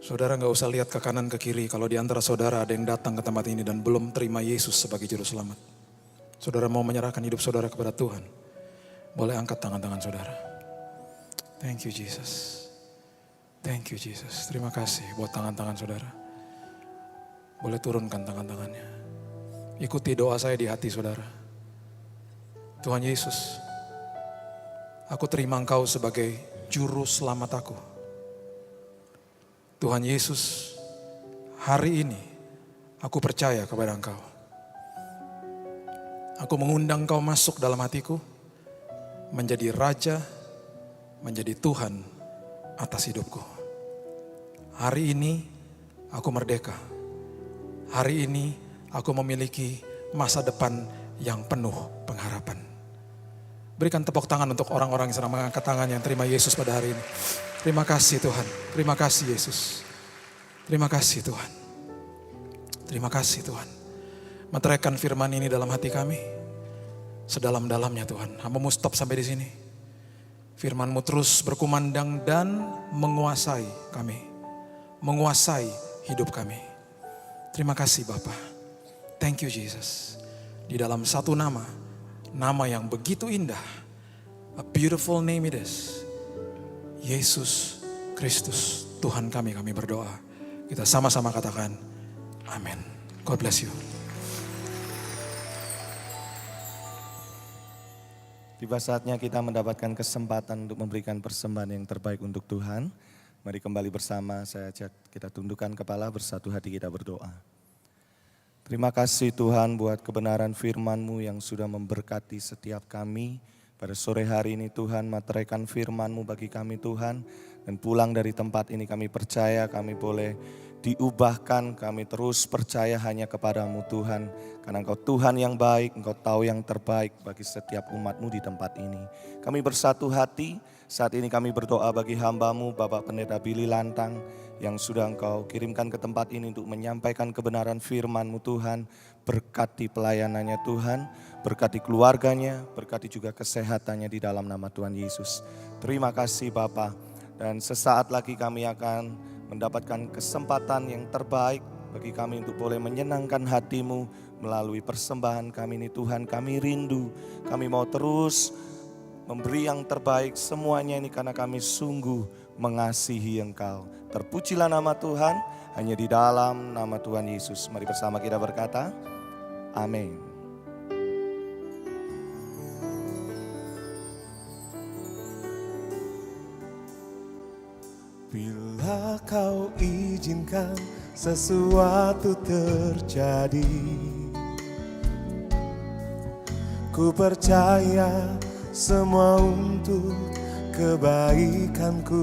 Saudara gak usah lihat ke kanan ke kiri kalau di antara saudara ada yang datang ke tempat ini dan belum terima Yesus sebagai juru selamat. Saudara mau menyerahkan hidup saudara kepada Tuhan. Boleh angkat tangan-tangan saudara. Thank you Jesus. Thank you Jesus. Terima kasih buat tangan-tangan saudara. Boleh turunkan tangan-tangannya. Ikuti doa saya di hati saudara. Tuhan Yesus, aku terima Engkau sebagai juru selamat aku. Tuhan Yesus, hari ini aku percaya kepada Engkau. Aku mengundang Engkau masuk dalam hatiku, menjadi Raja, menjadi Tuhan atas hidupku. Hari ini aku merdeka. Hari ini aku memiliki masa depan yang penuh pengharapan. Berikan tepuk tangan untuk orang-orang yang sedang mengangkat tangan yang terima Yesus pada hari ini. Terima kasih Tuhan. Terima kasih Yesus. Terima kasih Tuhan. Terima kasih Tuhan. Meteraikan firman ini dalam hati kami. Sedalam-dalamnya Tuhan. Hamba-Mu stop sampai di sini. Firman-Mu terus berkumandang dan menguasai kami. Menguasai hidup kami. Terima kasih Bapa. Thank you Jesus. Di dalam satu nama. Nama yang begitu indah. A beautiful name it is. Yesus Kristus Tuhan kami berdoa. Kita sama-sama katakan amin. God bless you. Tiba saatnya kita mendapatkan kesempatan untuk memberikan persembahan yang terbaik untuk Tuhan. Mari kembali bersama, saya ajak kita tundukkan kepala, bersatu hati kita berdoa. Terima kasih Tuhan buat kebenaran firman-Mu yang sudah memberkati setiap kami. Pada sore hari ini Tuhan, materaikan firman-Mu bagi kami Tuhan. Dan pulang dari tempat ini kami percaya kami boleh diubahkan, kami terus percaya hanya kepada-Mu Tuhan. Karena Engkau Tuhan yang baik, Engkau tahu yang terbaik bagi setiap umat-Mu di tempat ini. Kami bersatu hati, saat ini kami berdoa bagi hamba-Mu Bapak Pendeta Billy Lantang yang sudah Engkau kirimkan ke tempat ini untuk menyampaikan kebenaran firman-Mu Tuhan. Berkati pelayanannya Tuhan, berkati keluarganya, berkati juga kesehatannya di dalam nama Tuhan Yesus. Terima kasih Bapa. Dan sesaat lagi kami akan mendapatkan kesempatan yang terbaik bagi kami untuk boleh menyenangkan hati-Mu melalui persembahan kami ini Tuhan. Kami rindu, kami mau terus memberi yang terbaik semuanya ini karena kami sungguh mengasihi Engkau. Terpujilah nama Tuhan, hanya di dalam nama Tuhan Yesus. Mari bersama kita berkata, amin. Bila Kau izinkan sesuatu terjadi, ku percaya semua untuk kebaikanku.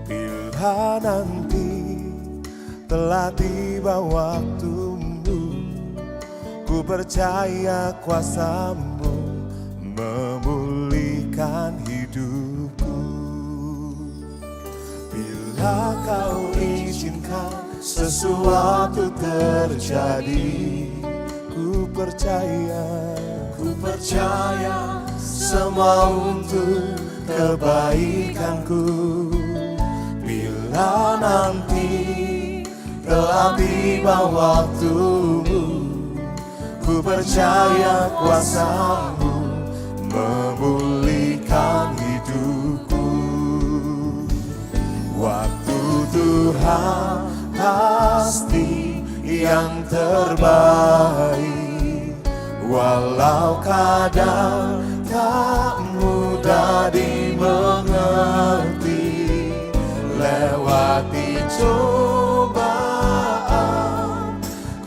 Bila nanti telah tiba waktumu, ku percaya kuasa-Mu memulihkan hidupku. Bila Kau izinkan sesuatu terjadi, ku percaya semua untuk kebaikanku. Bila nanti telah tiba waktumu, ku percaya kuasa-Mu memulihkan hidupku. Waktu Tuhan pasti yang terbaik, walau kadang tak mudah dimengerti. Lewati cobaan,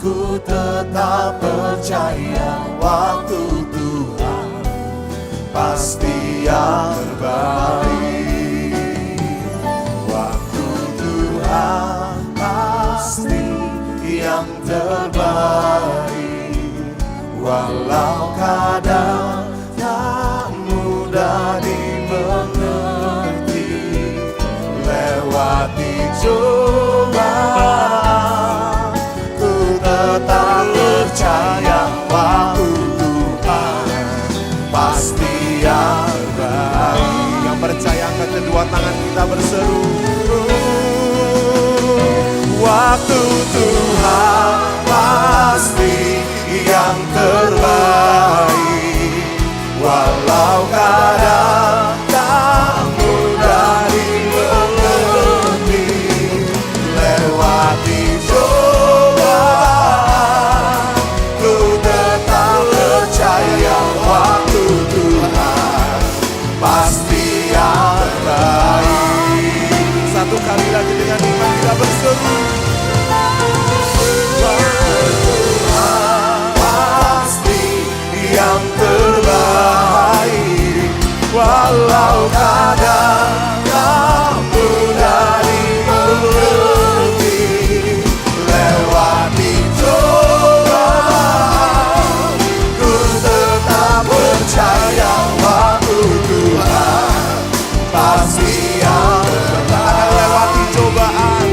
ku tetap percaya waktu Tuhan pasti yang terbaik. Waktu Tuhan pasti yang terbaik, walau kadang tak mudah dimengerti. percaya waktu Tuhan pasti yang terbaik. Yang percaya angkat kedua tangan kita berseru. Waktu Tuhan pasti yang terbaik. Walau kadang tak mudah dimengerti, lewati cobaan, ku tetap percaya waktu Tuhan pasti yang terbaik. Satu kali lagi dengan iman kita berseru. Pasti yang terbaik. Walau kadang tak mudah dimengerti, lewati cobaan, ku tetap percaya waktu Tuhan pasti yang terbaik. Lewati cobaan,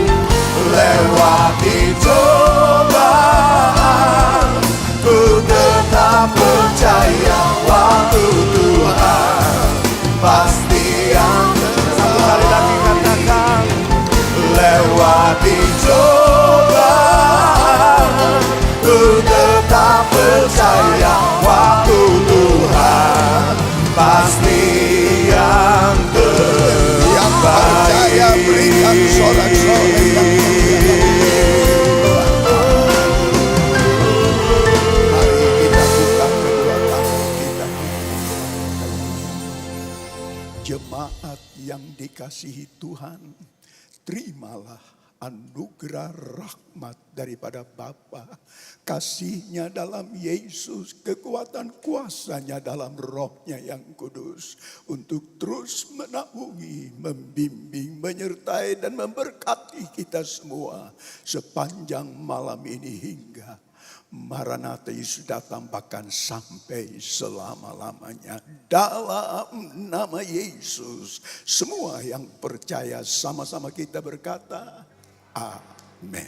Lewati cobaan, ku tetap percaya waktu Tuhan pasti yang terbaik. satu kali lagi katakan. Lewati cobaan, ku tetap percaya waktu Tuhan pasti yang terbaik. Yang percaya berikan sorak-sorai. Mari kita buka kedua tangan kita. Jemaat yang dikasihi Tuhan, terimalah anugerah rahmat daripada Bapa, kasih-Nya dalam Yesus, kekuatan kuasa-Nya dalam Roh-Nya yang kudus, untuk terus menaungi, membimbing, menyertai dan memberkati kita semua sepanjang malam ini hingga Maranatha Yesus datang bahkan sampai selama-lamanya. Dalam nama Yesus, semua yang percaya sama-sama kita berkata, Amin.